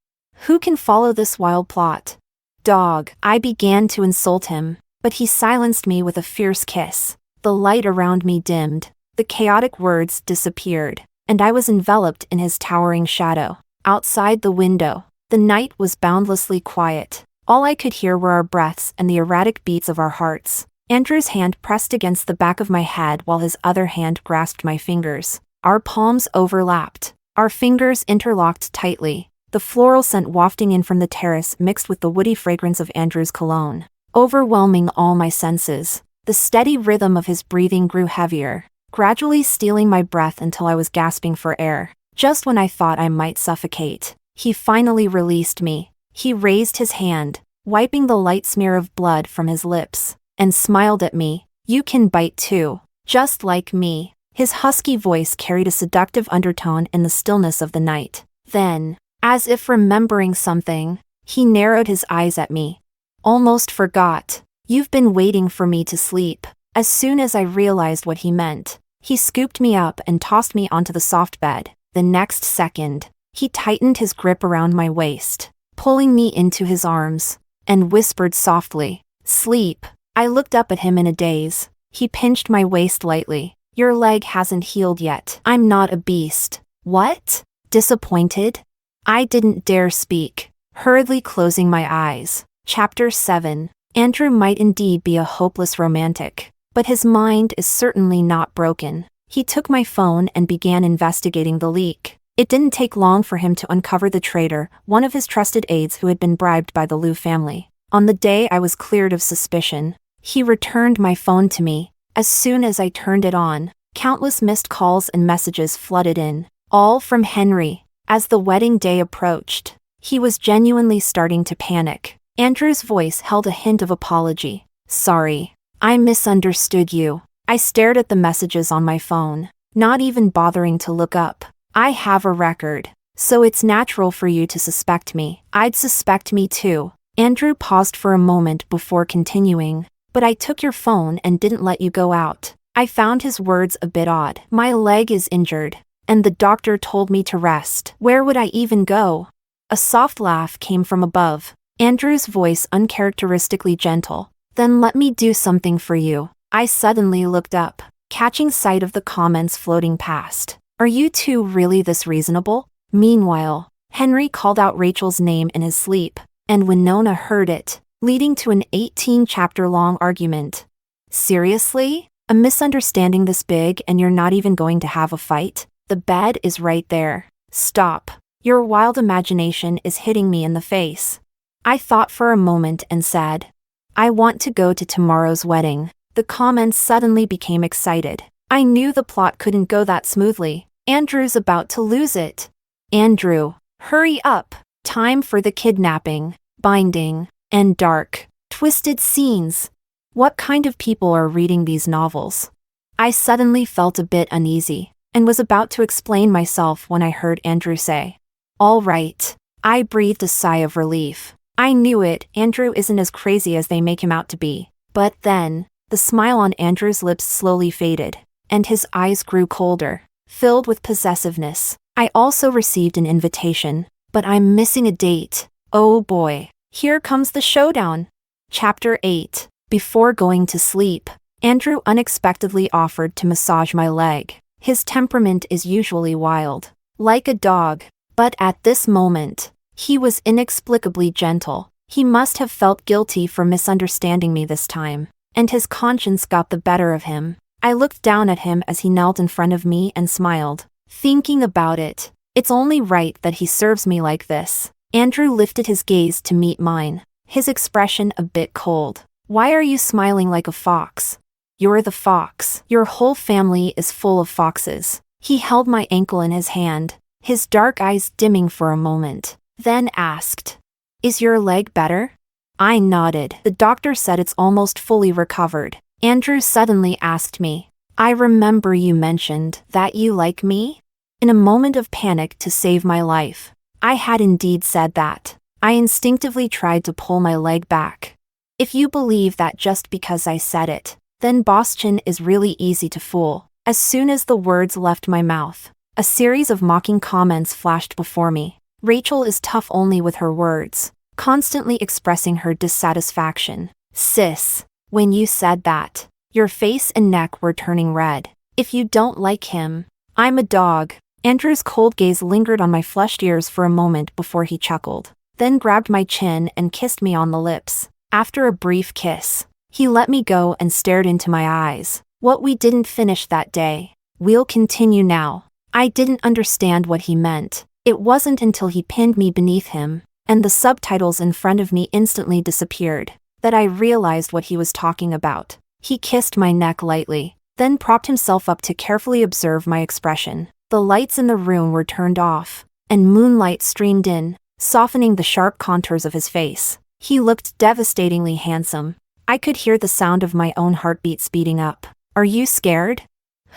Who can follow this wild plot? Dog. I began to insult him, but he silenced me with a fierce kiss. The light around me dimmed, the chaotic words disappeared, and I was enveloped in his towering shadow. Outside the window, the night was boundlessly quiet. All I could hear were our breaths and the erratic beats of our hearts. Andrew's hand pressed against the back of my head while his other hand grasped my fingers. Our palms overlapped, our fingers interlocked tightly, the floral scent wafting in from the terrace mixed with the woody fragrance of Andrew's cologne, overwhelming all my senses. The steady rhythm of his breathing grew heavier, gradually stealing my breath until I was gasping for air. Just when I thought I might suffocate, he finally released me. He raised his hand, wiping the light smear of blood from his lips, and smiled at me. You can bite too, just like me. His husky voice carried a seductive undertone in the stillness of the night. Then, as if remembering something, he narrowed his eyes at me. Almost forgot. You've been waiting for me to sleep. As soon as I realized what he meant, he scooped me up and tossed me onto the soft bed. The next second, he tightened his grip around my waist, pulling me into his arms, and whispered softly, "Sleep." I looked up at him in a daze. He pinched my waist lightly. "Your leg hasn't healed yet. I'm not a beast." What? Disappointed? I didn't dare speak, hurriedly closing my eyes. Chapter 7. Andrew might indeed be a hopeless romantic, but his mind is certainly not broken. He took my phone and began investigating the leak. It didn't take long for him to uncover the traitor, one of his trusted aides who had been bribed by the Liu family. On the day I was cleared of suspicion, he returned my phone to me. As soon as I turned it on, countless missed calls and messages flooded in, all from Henry. As the wedding day approached, he was genuinely starting to panic. Andrew's voice held a hint of apology. "Sorry, I misunderstood you." I stared at the messages on my phone, not even bothering to look up. "I have a record, so it's natural for you to suspect me. I'd suspect me too." Andrew paused for a moment before continuing. "But I took your phone and didn't let you go out." I found his words a bit odd. "My leg is injured, and the doctor told me to rest. Where would I even go?" A soft laugh came from above, Andrew's voice uncharacteristically gentle. "Then let me do something for you." I suddenly looked up, catching sight of the comments floating past. "Are you two really this reasonable?" Meanwhile, Henry called out Rachel's name in his sleep, and Winona heard it, leading to an 18-chapter-long argument. "Seriously? A misunderstanding this big and you're not even going to have a fight? The bed is right there. Stop. Your wild imagination is hitting me in the face." I thought for a moment and said, "I want to go to tomorrow's wedding." The comments suddenly became excited. I knew the plot couldn't go that smoothly. Andrew's about to lose it. "Andrew, hurry up. Time for the kidnapping, binding, and dark, twisted scenes." What kind of people are reading these novels? I suddenly felt a bit uneasy, and was about to explain myself when I heard Andrew say, "All right." I breathed a sigh of relief. I knew it, Andrew isn't as crazy as they make him out to be. But then, the smile on Andrew's lips slowly faded, and his eyes grew colder, filled with possessiveness. I also received an invitation, but I'm missing a date. Oh boy, here comes the showdown. Chapter 8. Before going to sleep, Andrew unexpectedly offered to massage my leg. His temperament is usually wild, like a dog, but at this moment, he was inexplicably gentle. He must have felt guilty for misunderstanding me this time, and his conscience got the better of him. I looked down at him as he knelt in front of me and smiled. Thinking about it, it's only right that he serves me like this. Andrew lifted his gaze to meet mine, his expression a bit cold. "Why are you smiling like a fox?" "You're the fox. Your whole family is full of foxes." He held my ankle in his hand, his dark eyes dimming for a moment, then asked, "Is your leg better?" I nodded. "The doctor said it's almost fully recovered." Andrew suddenly asked me, "I remember you mentioned that you like me?" In a moment of panic to save my life, I had indeed said that. I instinctively tried to pull my leg back. If you believe that just because I said it, then Boston is really easy to fool. As soon as the words left my mouth, a series of mocking comments flashed before me. Rachel is tough only with her words, constantly expressing her dissatisfaction. Sis, when you said that, your face and neck were turning red. If you don't like him, I'm a dog. Andrew's cold gaze lingered on my flushed ears for a moment before he chuckled, then grabbed my chin and kissed me on the lips. After a brief kiss, he let me go and stared into my eyes. What we didn't finish that day, we'll continue now. I didn't understand what he meant. It wasn't until he pinned me beneath him, and the subtitles in front of me instantly disappeared, that I realized what he was talking about. He kissed my neck lightly, then propped himself up to carefully observe my expression. The lights in the room were turned off, and moonlight streamed in, softening the sharp contours of his face. He looked devastatingly handsome. I could hear the sound of my own heartbeat speeding up. Are you scared?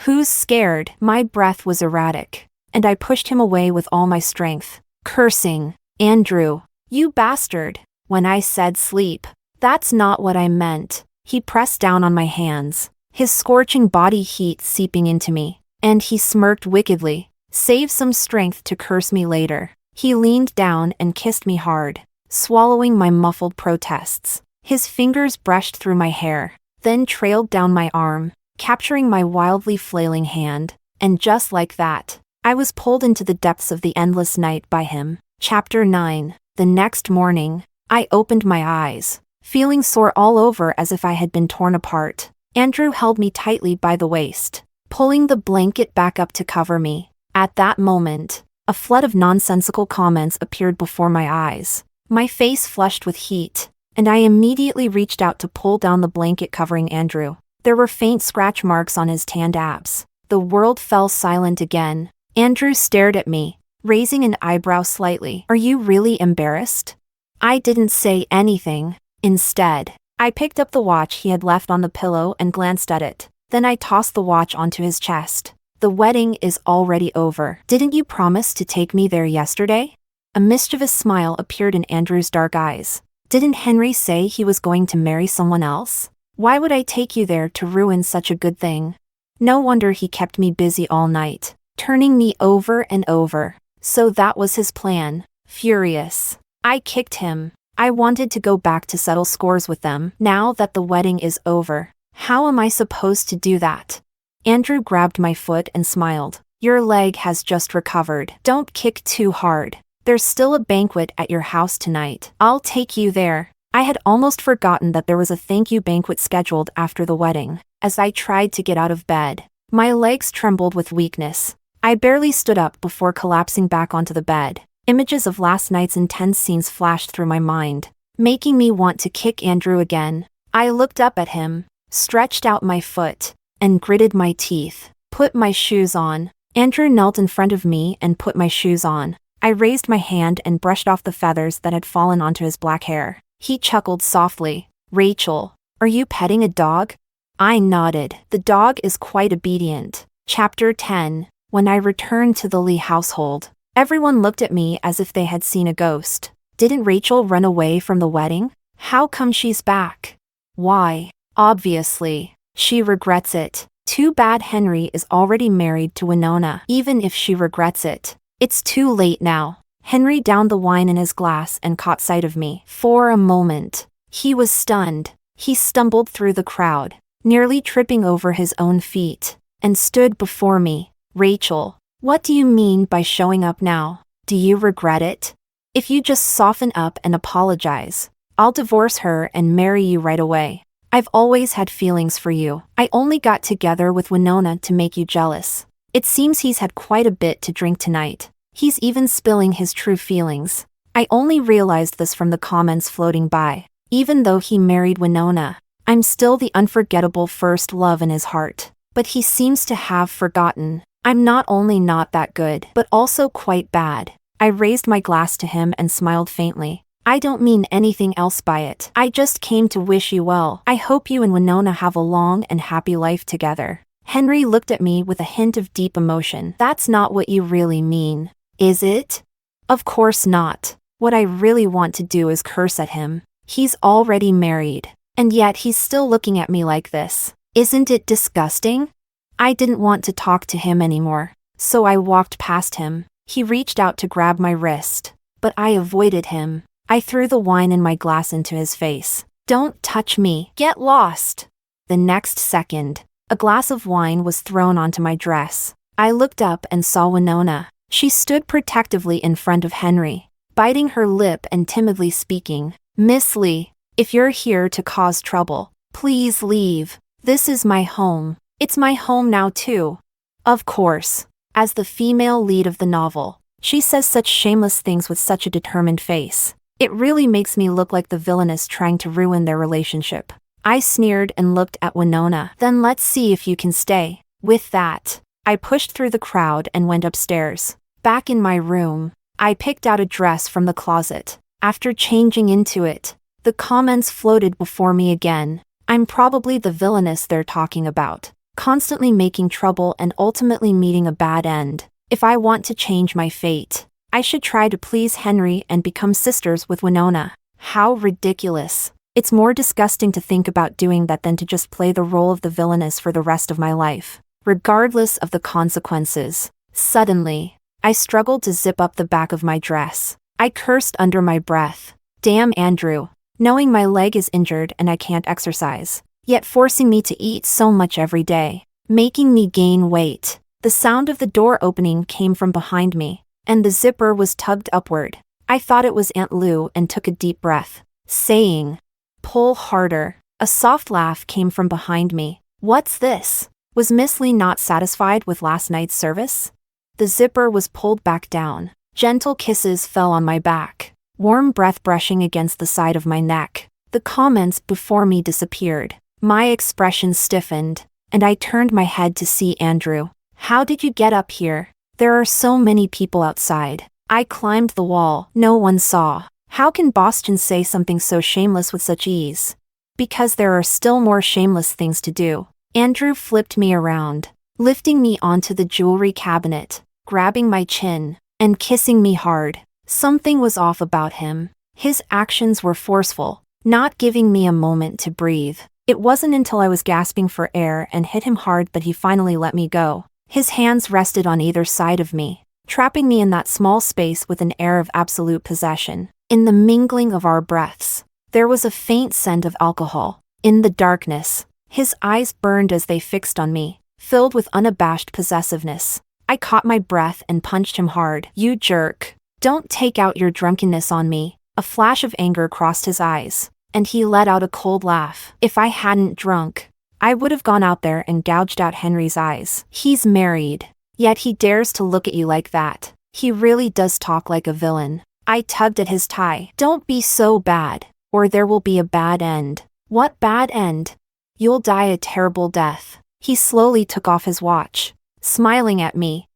Who's scared? My breath was erratic, and I pushed him away with all my strength, cursing, Andrew, you bastard. When I said sleep, that's not what I meant. He pressed down on my hands, his scorching body heat seeping into me, and he smirked wickedly. Save some strength to curse me later. He leaned down and kissed me hard, swallowing my muffled protests. His fingers brushed through my hair, then trailed down my arm, capturing my wildly flailing hand, and just like that, I was pulled into the depths of the endless night by him. Chapter 9. The next morning, I opened my eyes, feeling sore all over as if I had been torn apart. Andrew held me tightly by the waist, pulling the blanket back up to cover me. At that moment, a flood of nonsensical comments appeared before my eyes. My face flushed with heat, and I immediately reached out to pull down the blanket covering Andrew. There were faint scratch marks on his tanned abs. The world fell silent again. Andrew stared at me, raising an eyebrow slightly. Are you really embarrassed? I didn't say anything. Instead, I picked up the watch he had left on the pillow and glanced at it. Then I tossed the watch onto his chest. The wedding is already over. Didn't you promise to take me there yesterday? A mischievous smile appeared in Andrew's dark eyes. Didn't Henry say he was going to marry someone else? Why would I take you there to ruin such a good thing? No wonder he kept me busy all night, turning me over and over. So that was his plan. Furious, I kicked him. I wanted to go back to settle scores with them. Now that the wedding is over, how am I supposed to do that? Andrew grabbed my foot and smiled. Your leg has just recovered. Don't kick too hard. There's still a banquet at your house tonight. I'll take you there. I had almost forgotten that there was a thank you banquet scheduled after the wedding. As I tried to get out of bed, my legs trembled with weakness. I barely stood up before collapsing back onto the bed. Images of last night's intense scenes flashed through my mind, making me want to kick Andrew again. I looked up at him, stretched out my foot, and gritted my teeth. Put my shoes on. Andrew knelt in front of me and put my shoes on. I raised my hand and brushed off the feathers that had fallen onto his black hair. He chuckled softly. Rachel, are you petting a dog? I nodded. The dog is quite obedient. Chapter 10. When I returned to the Lee household, everyone looked at me as if they had seen a ghost. Didn't Rachel run away from the wedding? How come she's back? Why? Obviously, she regrets it. Too bad Henry is already married to Winona. Even if she regrets it, it's too late now. Henry downed the wine in his glass and caught sight of me. For a moment, he was stunned. He stumbled through the crowd, nearly tripping over his own feet, and stood before me. Rachel, what do you mean by showing up now? Do you regret it? If you just soften up and apologize, I'll divorce her and marry you right away. I've always had feelings for you. I only got together with Winona to make you jealous. It seems he's had quite a bit to drink tonight. He's even spilling his true feelings. I only realized this from the comments floating by. Even though he married Winona, I'm still the unforgettable first love in his heart. But he seems to have forgotten. I'm not only not that good, but also quite bad. I raised my glass to him and smiled faintly. I don't mean anything else by it. I just came to wish you well. I hope you and Winona have a long and happy life together. Henry looked at me with a hint of deep emotion. That's not what you really mean, is it? Of course not. What I really want to do is curse at him. He's already married, and yet he's still looking at me like this. Isn't it disgusting? I didn't want to talk to him anymore, so I walked past him. He reached out to grab my wrist, but I avoided him. I threw the wine in my glass into his face. "Don't touch me. Get lost." The next second, a glass of wine was thrown onto my dress. I looked up and saw Winona. She stood protectively in front of Henry, biting her lip and timidly speaking. "Miss Lee, if you're here to cause trouble, please leave. This is my home. It's my home now too." Of course, as the female lead of the novel, she says such shameless things with such a determined face. It really makes me look like the villainess trying to ruin their relationship. I sneered and looked at Winona. "Then let's see if you can stay." With that, I pushed through the crowd and went upstairs. Back in my room, I picked out a dress from the closet. After changing into it, the comments floated before me again. I'm probably the villainess they're talking about, constantly making trouble and ultimately meeting a bad end. If I want to change my fate, I should try to please Henry and become sisters with Winona. How ridiculous. It's more disgusting to think about doing that than to just play the role of the villainess for the rest of my life, regardless of the consequences. Suddenly, I struggled to zip up the back of my dress. I cursed under my breath. Damn Andrew, knowing my leg is injured and I can't exercise, yet forcing me to eat so much every day, making me gain weight. The sound of the door opening came from behind me, and the zipper was tugged upward. I thought it was Aunt Lou and took a deep breath, saying, "Pull harder." A soft laugh came from behind me. "What's this?" Was Miss Lee not satisfied with last night's service? The zipper was pulled back down. Gentle kisses fell on my back, warm breath brushing against the side of my neck. The comments before me disappeared. My expression stiffened, and I turned my head to see Andrew. "How did you get up here? There are so many people outside." I climbed the wall. No one saw. How can Boston say something so shameless with such ease? Because there are still more shameless things to do. Andrew flipped me around, lifting me onto the jewelry cabinet, grabbing my chin, and kissing me hard. Something was off about him. His actions were forceful, not giving me a moment to breathe. It wasn't until I was gasping for air and hit him hard that he finally let me go. His hands rested on either side of me, trapping me in that small space with an air of absolute possession. In the mingling of our breaths, there was a faint scent of alcohol. In the darkness, his eyes burned as they fixed on me, filled with unabashed possessiveness. I caught my breath and punched him hard. "You jerk. Don't take out your drunkenness on me." A flash of anger crossed his eyes, and he let out a cold laugh. "If I hadn't drunk, I would have gone out there and gouged out Henry's eyes. He's married, yet he dares to look at you like that. He really does talk like a villain." I tugged at his tie. "Don't be so bad, or there will be a bad end." "What bad end?" "You'll die a terrible death." He slowly took off his watch, smiling at me.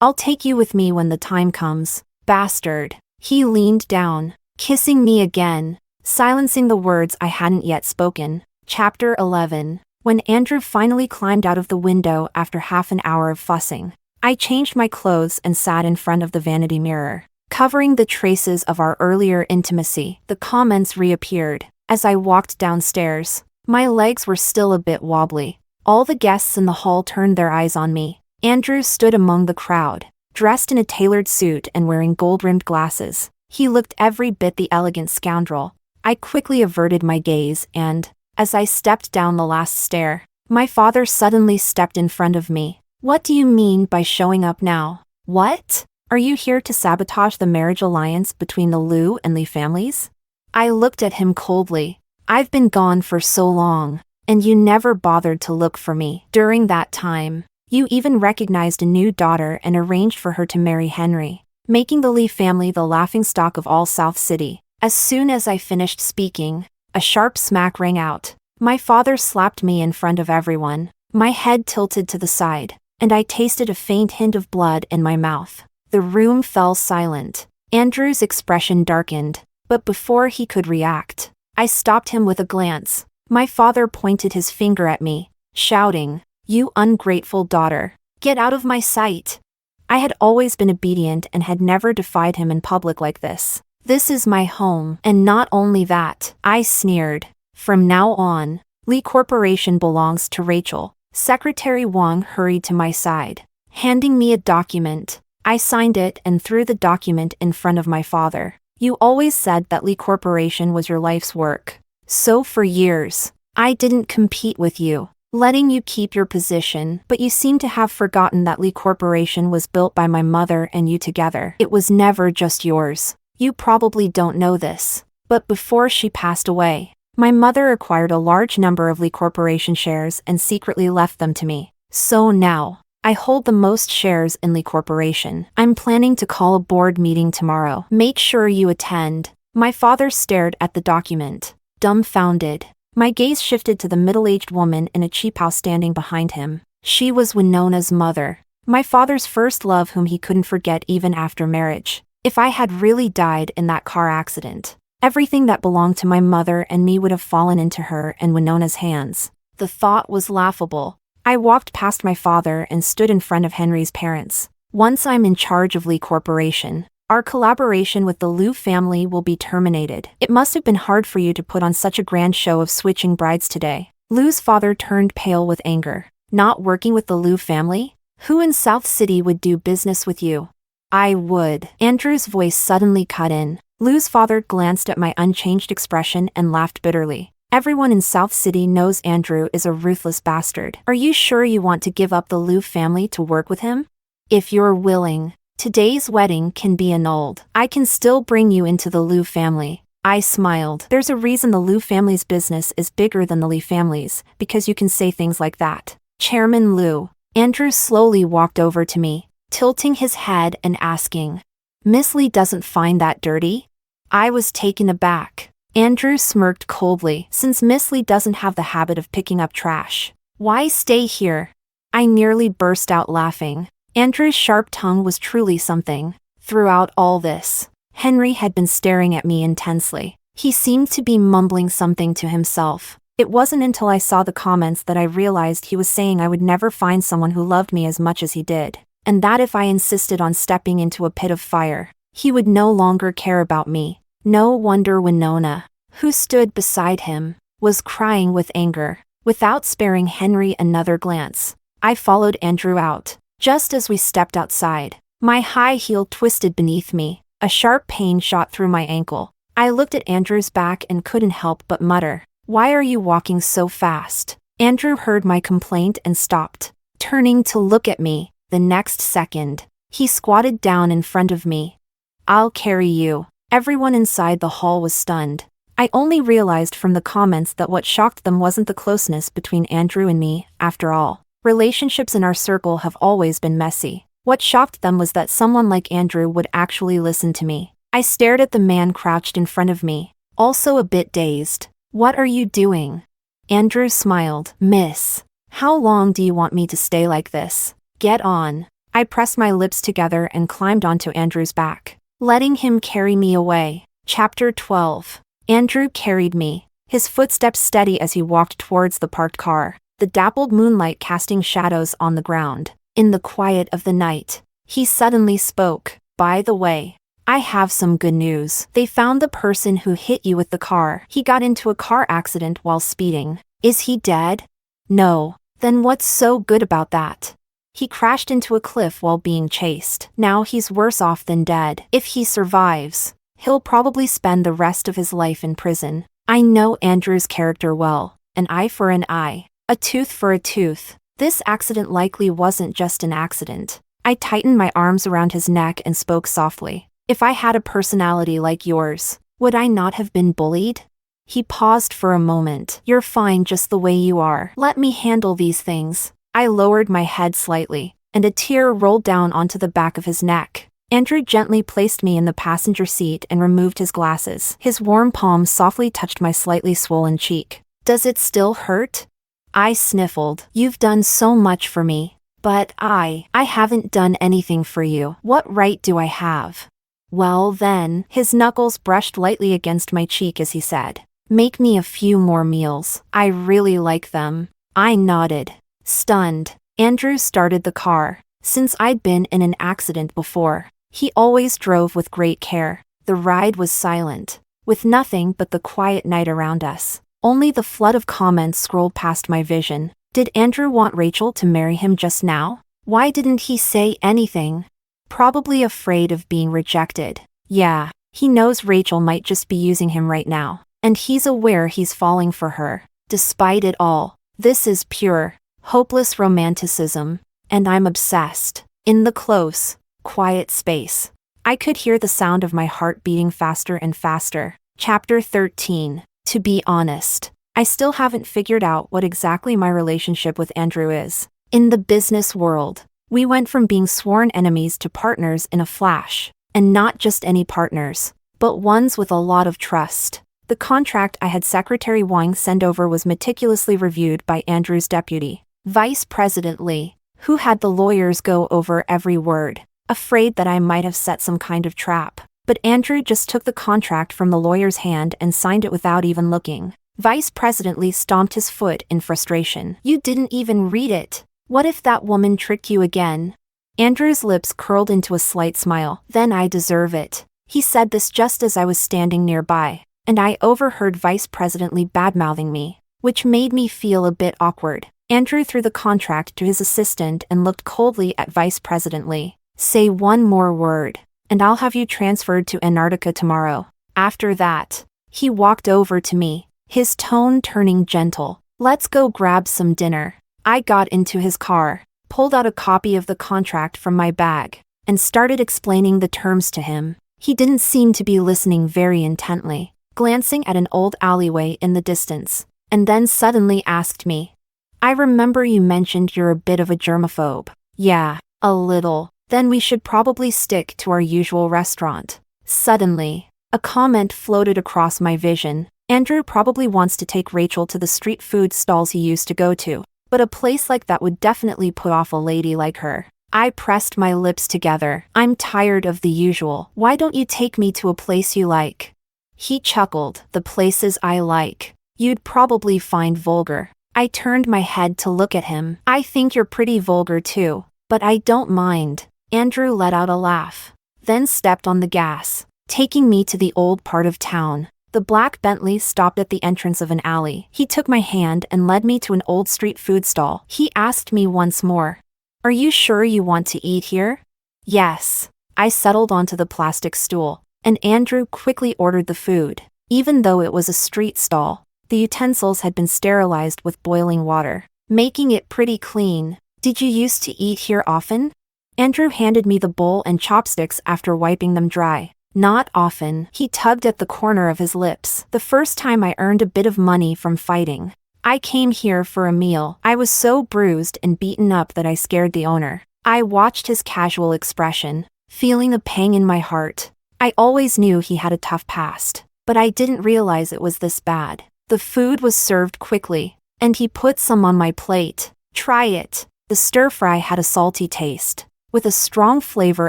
I'll take you with me when the time comes, bastard." He leaned down, kissing me again, silencing the words I hadn't yet spoken. Chapter 11. When Andrew finally climbed out of the window after half an hour of fussing, I changed my clothes and sat in front of the vanity mirror. Covering the traces of our earlier intimacy, the comments reappeared. As I walked downstairs, my legs were still a bit wobbly. All the guests in the hall turned their eyes on me. Andrew stood among the crowd, dressed in a tailored suit and wearing gold-rimmed glasses. He looked every bit the elegant scoundrel. I quickly averted my gaze and, as I stepped down the last stair, my father suddenly stepped in front of me. "What do you mean by showing up now? What? Are you here to sabotage the marriage alliance between the Liu and Lee families?" I looked at him coldly. "I've been gone for so long, and you never bothered to look for me. During that time, you even recognized a new daughter and arranged for her to marry Henry, making the Lee family the laughingstock of all South City." As soon as I finished speaking, a sharp smack rang out. My father slapped me in front of everyone. My head tilted to the side, and I tasted a faint hint of blood in my mouth. The room fell silent. Andrew's expression darkened, but before he could react, I stopped him with a glance. My father pointed his finger at me, shouting, "You ungrateful daughter, get out of my sight." I had always been obedient and had never defied him in public like this. "This is my home, and not only that," I sneered. "From now on, Lee Corporation belongs to Rachel." Secretary Wang hurried to my side, handing me a document. I signed it and threw the document in front of my father. You always said that Lee Corporation was your life's work. So for years, I didn't compete with you, letting you keep your position, but you seem to have forgotten that Lee Corporation was built by my mother and you together. It was never just yours. You probably don't know this, but before she passed away, my mother acquired a large number of Lee Corporation shares and secretly left them to me. So now, I hold the most shares in Lee Corporation. I'm planning to call a board meeting tomorrow. Make sure you attend. My father stared at the document, dumbfounded. My gaze shifted to the middle-aged woman in a cheap house standing behind him. She was Winona's mother, my father's first love whom he couldn't forget even after marriage. If I had really died in that car accident, everything that belonged to my mother and me would have fallen into her and Winona's hands. The thought was laughable. I walked past my father and stood in front of Henry's parents. Once I'm in charge of Lee Corporation, our collaboration with the Liu family will be terminated. It must have been hard for you to put on such a grand show of switching brides today. Liu's father turned pale with anger. Not working with the Liu family? Who in South City would do business with you? I would. Andrew's voice suddenly cut in. Liu's father glanced at my unchanged expression and laughed bitterly. Everyone in South City knows Andrew is a ruthless bastard. Are you sure you want to give up the Liu family to work with him? If you're willing, today's wedding can be annulled. I can still bring you into the Liu family. I smiled. There's a reason the Liu family's business is bigger than the Lee family's, because you can say things like that. Chairman Liu. Andrew slowly walked over to me, tilting his head and asking, Miss Lee doesn't find that dirty? I was taken aback. Andrew smirked coldly. Since Miss Lee doesn't have the habit of picking up trash, why stay here? I nearly burst out laughing. Andrew's sharp tongue was truly something. Throughout all this, Henry had been staring at me intensely. He seemed to be mumbling something to himself. It wasn't until I saw the comments that I realized he was saying I would never find someone who loved me as much as he did, and that if I insisted on stepping into a pit of fire, he would no longer care about me. No wonder Winona, who stood beside him, was crying with anger. Without sparing Henry another glance, I followed Andrew out. Just as we stepped outside, my high heel twisted beneath me. A sharp pain shot through my ankle. I looked at Andrew's back and couldn't help but mutter, "Why are you walking so fast?" Andrew heard my complaint and stopped, turning to look at me. The next second, he squatted down in front of me. "I'll carry you." Everyone inside the hall was stunned. I only realized from the comments that what shocked them wasn't the closeness between Andrew and me. After all, relationships in our circle have always been messy. What shocked them was that someone like Andrew would actually listen to me. I stared at the man crouched in front of me, also a bit dazed. "What are you doing?" Andrew smiled. "Miss, how long do you want me to stay like this? Get on." I pressed my lips together and climbed onto Andrew's back, letting him carry me away. Chapter 12. Andrew carried me, his footsteps steady as he walked towards the parked car, the dappled moonlight casting shadows on the ground. In the quiet of the night, he suddenly spoke. "By the way, I have some good news. They found the person who hit you with the car. He got into a car accident while speeding." "Is he dead?" "No." "Then what's so good about that?" "He crashed into a cliff while being chased. Now he's worse off than dead. If he survives, he'll probably spend the rest of his life in prison." I know Andrew's character well. An eye for an eye, a tooth for a tooth. This accident likely wasn't just an accident. I tightened my arms around his neck and spoke softly. "If I had a personality like yours, would I not have been bullied?" He paused for a moment. "You're fine just the way you are. Let me handle these things." I lowered my head slightly, and a tear rolled down onto the back of his neck. Andrew gently placed me in the passenger seat and removed his glasses. His warm palm softly touched my slightly swollen cheek. "Does it still hurt?" I sniffled. "You've done so much for me. But I haven't done anything for you. What right do I have?" "Well then," his knuckles brushed lightly against my cheek as he said, "make me a few more meals. I really like them." I nodded, stunned. Andrew started the car. Since I'd been in an accident before, he always drove with great care. The ride was silent, with nothing but the quiet night around us. Only the flood of comments scrolled past my vision. Did Andrew want Rachel to marry him just now? Why didn't he say anything? Probably afraid of being rejected. Yeah, he knows Rachel might just be using him right now, and he's aware he's falling for her. Despite it all, this is pure, hopeless romanticism, and I'm obsessed. In the close, quiet space, I could hear the sound of my heart beating faster and faster. Chapter 13. To be honest, I still haven't figured out what exactly my relationship with Andrew is. In the business world, we went from being sworn enemies to partners in a flash, and not just any partners, but ones with a lot of trust. The contract I had Secretary Wang send over was meticulously reviewed by Andrew's deputy, Vice President Lee, who had the lawyers go over every word, afraid that I might have set some kind of trap. But Andrew just took the contract from the lawyer's hand and signed it without even looking. Vice President Lee stomped his foot in frustration. You didn't even read it. What if that woman tricked you again? Andrew's lips curled into a slight smile. Then I deserve it. He said this just as I was standing nearby, and I overheard Vice President Lee badmouthing me, which made me feel a bit awkward. Andrew threw the contract to his assistant and looked coldly at Vice President Lee. Say one more word, and I'll have you transferred to Antarctica tomorrow. After that, he walked over to me, his tone turning gentle. Let's go grab some dinner. I got into his car, pulled out a copy of the contract from my bag, and started explaining the terms to him. He didn't seem to be listening very intently, glancing at an old alleyway in the distance, and then suddenly asked me, I remember you mentioned you're a bit of a germaphobe. Yeah, a little. Then we should probably stick to our usual restaurant. Suddenly, a comment floated across my vision. Andrew probably wants to take Rachel to the street food stalls he used to go to, but a place like that would definitely put off a lady like her. I pressed my lips together. I'm tired of the usual. Why don't you take me to a place you like? He chuckled. The places I like, you'd probably find vulgar. I turned my head to look at him. I think you're pretty vulgar too, but I don't mind. Andrew let out a laugh, then stepped on the gas, taking me to the old part of town. The black Bentley stopped at the entrance of an alley. He took my hand and led me to an old street food stall. He asked me once more, Are you sure you want to eat here? Yes. I settled onto the plastic stool, and Andrew quickly ordered the food. Even though it was a street stall, the utensils had been sterilized with boiling water, making it pretty clean. Did you used to eat here often? Andrew handed me the bowl and chopsticks after wiping them dry. Not often. He tugged at the corner of his lips. The first time I earned a bit of money from fighting. I came here for a meal. I was so bruised and beaten up that I scared the owner. I watched his casual expression, feeling a pang in my heart. I always knew he had a tough past, but I didn't realize it was this bad. The food was served quickly, and he put some on my plate. Try it. The stir-fry had a salty taste, with a strong flavor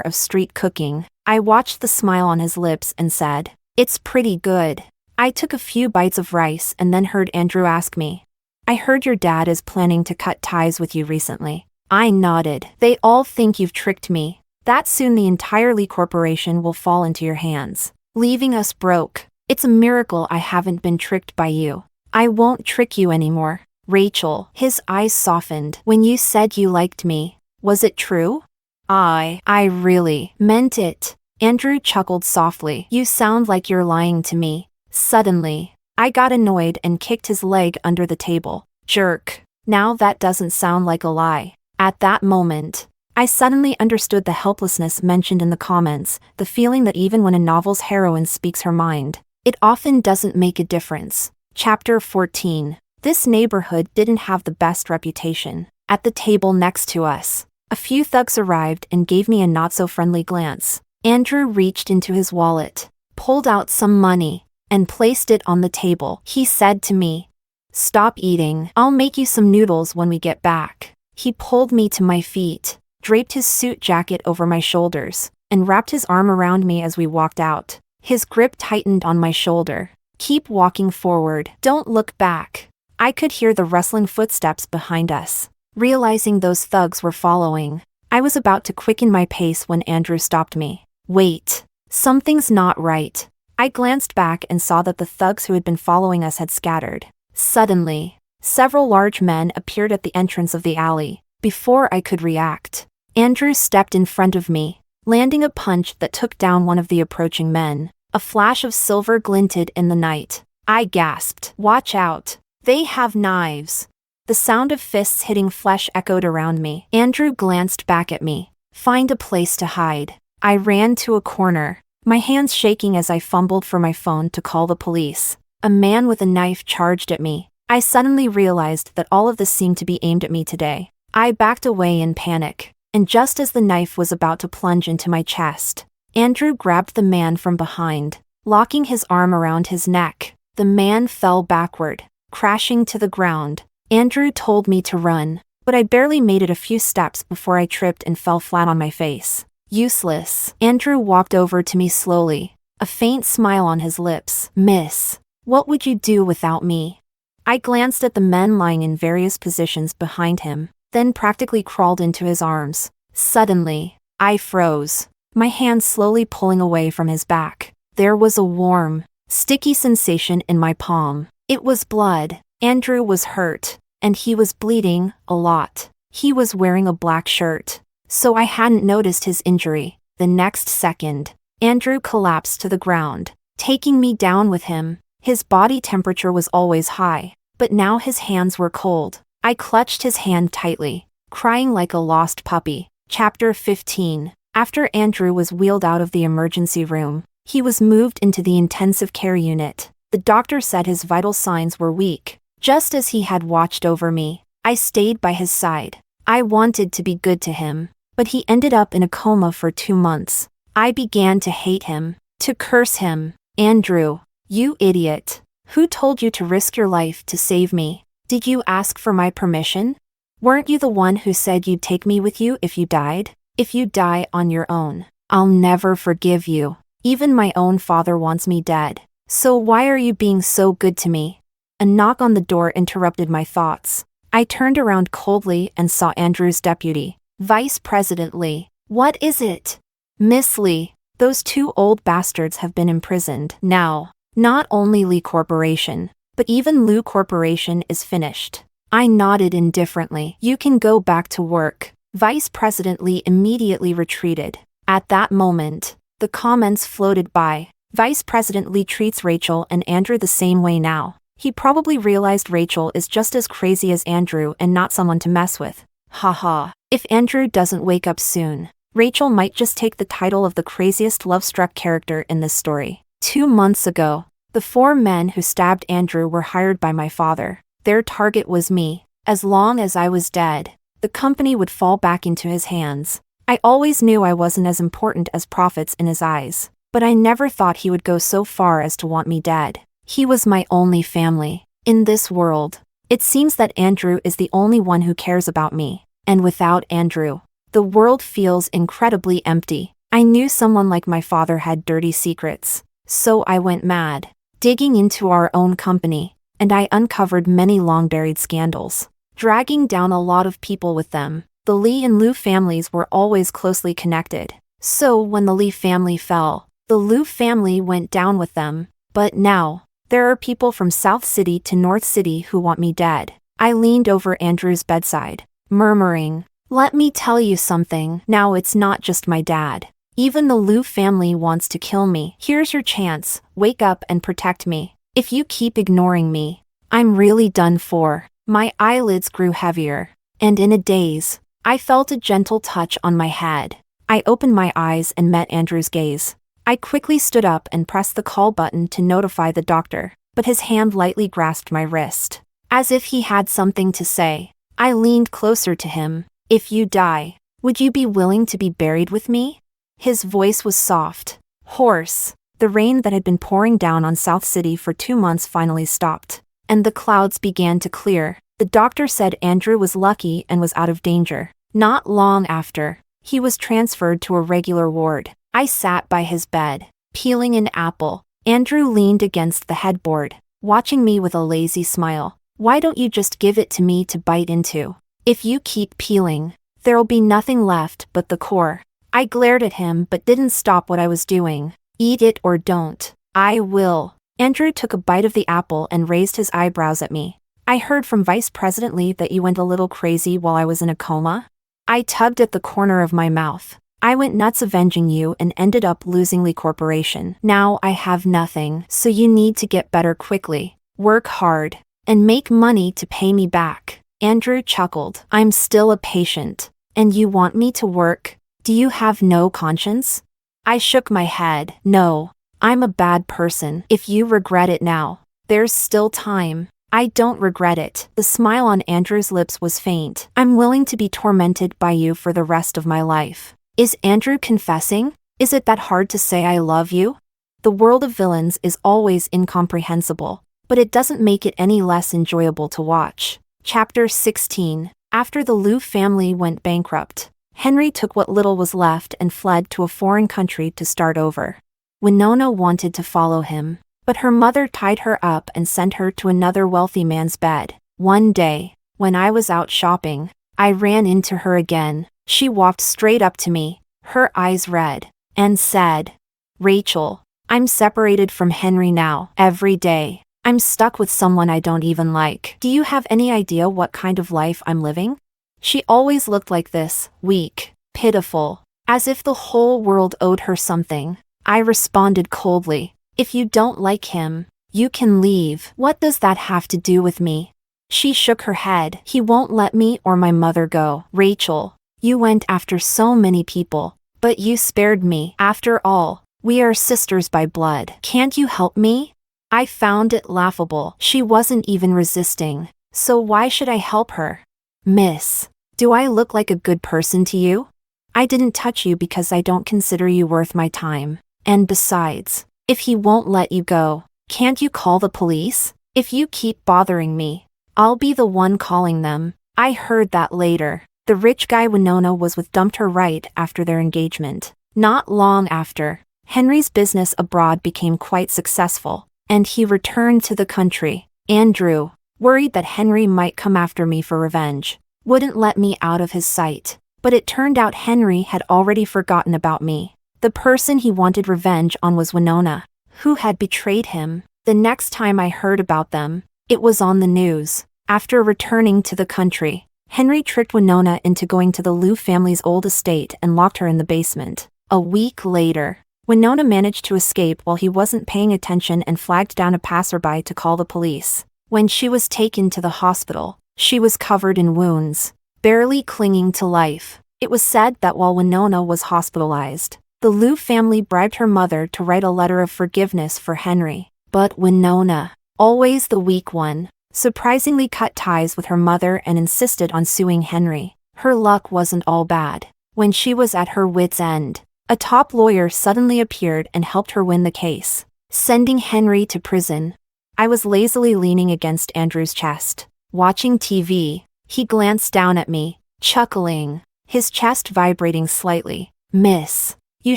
of street cooking. I watched the smile on his lips and said, It's pretty good. I took a few bites of rice and then heard Andrew ask me, I heard your dad is planning to cut ties with you recently. I nodded. They all think you've tricked me. That soon the entire Lee Corporation will fall into your hands, leaving us broke. It's a miracle I haven't been tricked by you. I won't trick you anymore. Rachel, his eyes softened. When you said you liked me, was it true? I really meant it. Andrew chuckled softly. You sound like you're lying to me. Suddenly, I got annoyed and kicked his leg under the table. Jerk. Now that doesn't sound like a lie. At that moment, I suddenly understood the helplessness mentioned in the comments, the feeling that even when a novel's heroine speaks her mind, it often doesn't make a difference. Chapter 14. This neighborhood didn't have the best reputation. At the table next to us, a few thugs arrived and gave me a not-so-friendly glance. Andrew reached into his wallet, pulled out some money, and placed it on the table. He said to me, Stop eating. I'll make you some noodles when we get back. He pulled me to my feet, draped his suit jacket over my shoulders, and wrapped his arm around me as we walked out. His grip tightened on my shoulder. Keep walking forward. Don't look back. I could hear the rustling footsteps behind us. Realizing those thugs were following, I was about to quicken my pace when Andrew stopped me. Wait. Something's not right. I glanced back and saw that the thugs who had been following us had scattered. Suddenly, several large men appeared at the entrance of the alley. Before I could react, Andrew stepped in front of me, landing a punch that took down one of the approaching men. A flash of silver glinted in the night. I gasped. "Watch out. They have knives." The sound of fists hitting flesh echoed around me. Andrew glanced back at me. "Find a place to hide." I ran to a corner, my hands shaking as I fumbled for my phone to call the police. A man with a knife charged at me. I suddenly realized that all of this seemed to be aimed at me today. I backed away in panic, and just as the knife was about to plunge into my chest, Andrew grabbed the man from behind, locking his arm around his neck. The man fell backward, crashing to the ground. Andrew told me to run, but I barely made it a few steps before I tripped and fell flat on my face. Useless. Andrew walked over to me slowly, a faint smile on his lips. "Miss, what would you do without me?" I glanced at the men lying in various positions behind him, then practically crawled into his arms. Suddenly, I froze, my hands slowly pulling away from his back. There was a warm, sticky sensation in my palm. It was blood. Andrew was hurt, and he was bleeding a lot. He was wearing a black shirt, so I hadn't noticed his injury. The next second, Andrew collapsed to the ground, taking me down with him. His body temperature was always high, but now his hands were cold. I clutched his hand tightly, crying like a lost puppy. Chapter 15. After Andrew was wheeled out of the emergency room, he was moved into the intensive care unit. The doctor said his vital signs were weak. Just as he had watched over me, I stayed by his side. I wanted to be good to him, but he ended up in a coma for 2 months. I began to hate him, to curse him. "Andrew, you idiot. Who told you to risk your life to save me? Did you ask for my permission? Weren't you the one who said you'd take me with you if you died? If you die on your own, I'll never forgive you. Even my own father wants me dead. So why are you being so good to me?" A knock on the door interrupted my thoughts. I turned around coldly and saw Andrew's deputy, Vice President Lee. "What is it?" "Miss Lee, those 2 old bastards have been imprisoned. Now, not only Lee Corporation, but even Lou Corporation is finished." I nodded indifferently. "You can go back to work." Vice President Lee immediately retreated. At that moment, the comments floated by. "Vice President Lee treats Rachel and Andrew the same way now. He probably realized Rachel is just as crazy as Andrew and not someone to mess with. Haha. If Andrew doesn't wake up soon, Rachel might just take the title of the craziest love-struck character in this story." 2 months ago, the 4 men who stabbed Andrew were hired by my father. Their target was me. As long as I was dead, the company would fall back into his hands. I always knew I wasn't as important as profits in his eyes, but I never thought he would go so far as to want me dead. He was my only family. In this world, it seems that Andrew is the only one who cares about me, and without Andrew, the world feels incredibly empty. I knew someone like my father had dirty secrets, so I went mad, digging into our own company, and I uncovered many long-buried scandals, dragging down a lot of people with them. The Lee and Lou families were always closely connected, so when the Lee family fell, the Lou family went down with them. But now, there are people from South City to North City who want me dead. I leaned over Andrew's bedside, murmuring, "Let me tell you something. Now it's not just my dad. Even the Lou family wants to kill me. Here's your chance. Wake up and protect me. If you keep ignoring me, I'm really done for." My eyelids grew heavier, and in a daze, I felt a gentle touch on my head. I opened my eyes and met Andrew's gaze. I quickly stood up and pressed the call button to notify the doctor, but his hand lightly grasped my wrist, as if he had something to say. I leaned closer to him. "If you die, would you be willing to be buried with me?" His voice was soft, hoarse. The rain that had been pouring down on South City for 2 months finally stopped, and the clouds began to clear. The doctor said Andrew was lucky and was out of danger. Not long after, he was transferred to a regular ward. I sat by his bed, peeling an apple. Andrew leaned against the headboard, watching me with a lazy smile. "Why don't you just give it to me to bite into? If you keep peeling, there'll be nothing left but the core." I glared at him but didn't stop what I was doing. "Eat it or don't." "I will." Andrew took a bite of the apple and raised his eyebrows at me. "I heard from Vice President Lee that you went a little crazy while I was in a coma." I tugged at the corner of my mouth. I went nuts avenging you and ended up losing the corporation. Now I have nothing, so you need to get better quickly, work hard, and make money to pay me back. Andrew chuckled. I'm still a patient. And you want me to work? Do you have no conscience? I shook my head. No. I'm a bad person. If you regret it now, there's still time. I don't regret it. The smile on Andrew's lips was faint. I'm willing to be tormented by you for the rest of my life. Is Andrew confessing? Is it that hard to say I love you? The world of villains is always incomprehensible, but it doesn't make it any less enjoyable to watch. Chapter 16. After the Liu family went bankrupt, Henry took what little was left and fled to a foreign country to start over. Winona wanted to follow him, but her mother tied her up and sent her to another wealthy man's bed. One day, when I was out shopping, I ran into her again. She walked straight up to me, her eyes red, and said, "Rachel, I'm separated from Henry now. Every day, I'm stuck with someone I don't even like. Do you have any idea what kind of life I'm living?" She always looked like this, weak, pitiful, as if the whole world owed her something. I responded coldly, "If you don't like him, you can leave. What does that have to do with me?" She shook her head. "He won't let me or my mother go. Rachel, you went after so many people, but you spared me. After all, we are sisters by blood. Can't you help me?" I found it laughable. She wasn't even resisting, so why should I help her? "Miss, do I look like a good person to you? I didn't touch you because I don't consider you worth my time. And besides, if he won't let you go, can't you call the police? If you keep bothering me, I'll be the one calling them." I heard that later. The rich guy Winona was with dumped her right after their engagement. Not long after, Henry's business abroad became quite successful, and he returned to the country. Andrew, worried that Henry might come after me for revenge, wouldn't let me out of his sight. But it turned out Henry had already forgotten about me. The person he wanted revenge on was Winona, who had betrayed him. The next time I heard about them, it was on the news. After returning to the country, Henry tricked Winona into going to the Liu family's old estate and locked her in the basement. A week later, Winona managed to escape while he wasn't paying attention and flagged down a passerby to call the police. When she was taken to the hospital, she was covered in wounds, barely clinging to life. It was said that while Winona was hospitalized, the Liu family bribed her mother to write a letter of forgiveness for Henry. But Winona, always the weak one, surprisingly cut ties with her mother and insisted on suing Henry. Her luck wasn't all bad. When she was at her wit's end, a top lawyer suddenly appeared and helped her win the case, sending Henry to prison. I was lazily leaning against Andrew's chest, watching TV. He glanced down at me, chuckling, his chest vibrating slightly. "Miss, you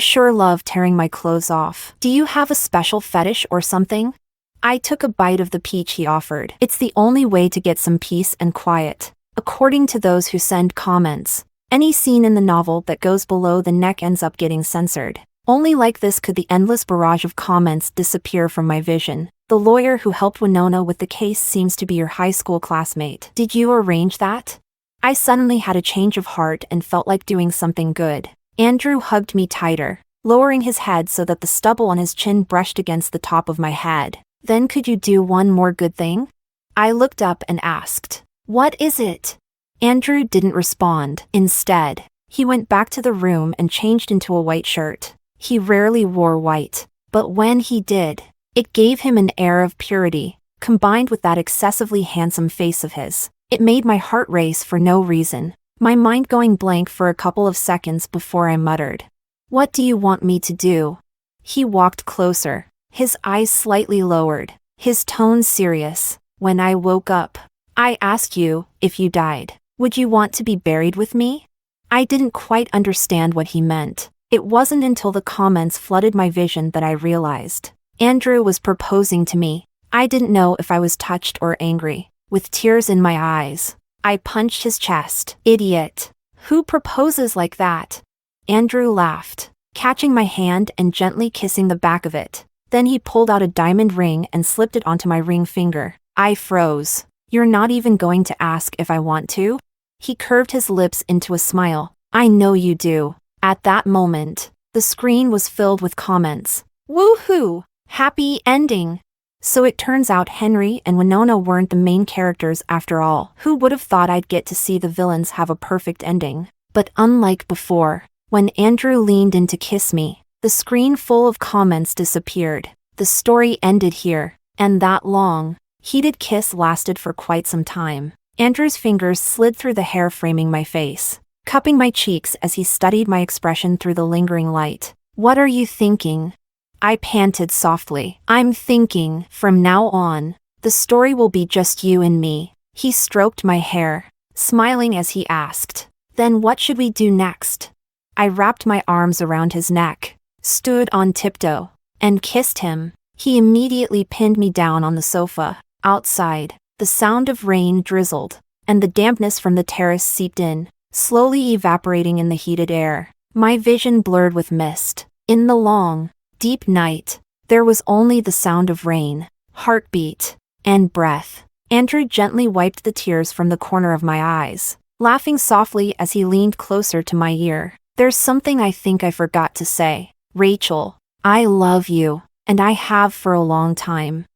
sure love tearing my clothes off. Do you have a special fetish or something?" I took a bite of the peach he offered. It's the only way to get some peace and quiet, according to those who send comments. Any scene in the novel that goes below the neck ends up getting censored. Only like this could the endless barrage of comments disappear from my vision. The lawyer who helped Winona with the case seems to be your high school classmate. Did you arrange that? I suddenly had a change of heart and felt like doing something good. Andrew hugged me tighter, lowering his head so that the stubble on his chin brushed against the top of my head. "Then could you do one more good thing?" I looked up and asked, "What is it?" Andrew didn't respond. Instead, he went back to the room and changed into a white shirt. He rarely wore white, but when he did, it gave him an air of purity, combined with that excessively handsome face of his. It made my heart race for no reason, my mind going blank for a couple of seconds before I muttered, "What do you want me to do?" He walked closer, his eyes slightly lowered, his tone serious. "When I woke up, I asked you, if you died, would you want to be buried with me?" I didn't quite understand what he meant. It wasn't until the comments flooded my vision that I realized. Andrew was proposing to me. I didn't know if I was touched or angry. With tears in my eyes, I punched his chest. "Idiot. Who proposes like that?" Andrew laughed, catching my hand and gently kissing the back of it. Then he pulled out a diamond ring and slipped it onto my ring finger. I froze. "You're not even going to ask if I want to?" He curved his lips into a smile. "I know you do. At that moment, the screen was filled with comments. Woohoo! Happy ending! So it turns out Henry and Winona weren't the main characters after all. Who would have thought I'd get to see the villains have a perfect ending? But unlike before, when Andrew leaned in to kiss me, the screen full of comments disappeared. The story ended here, and that long, heated kiss lasted for quite some time. Andrew's fingers slid through the hair framing my face, cupping my cheeks as he studied my expression through the lingering light. What are you thinking? I panted softly. I'm thinking, from now on, the story will be just you and me. He stroked my hair, smiling as he asked, then what should we do next? I wrapped my arms around his neck, stood on tiptoe, and kissed him. He immediately pinned me down on the sofa. Outside, the sound of rain drizzled, and the dampness from the terrace seeped in, slowly evaporating in the heated air. My vision blurred with mist. In the long, deep night, there was only the sound of rain, heartbeat, and breath. Andrew gently wiped the tears from the corner of my eyes, laughing softly as he leaned closer to my ear. There's something I think I forgot to say. Rachel, I love you, and I have for a long time.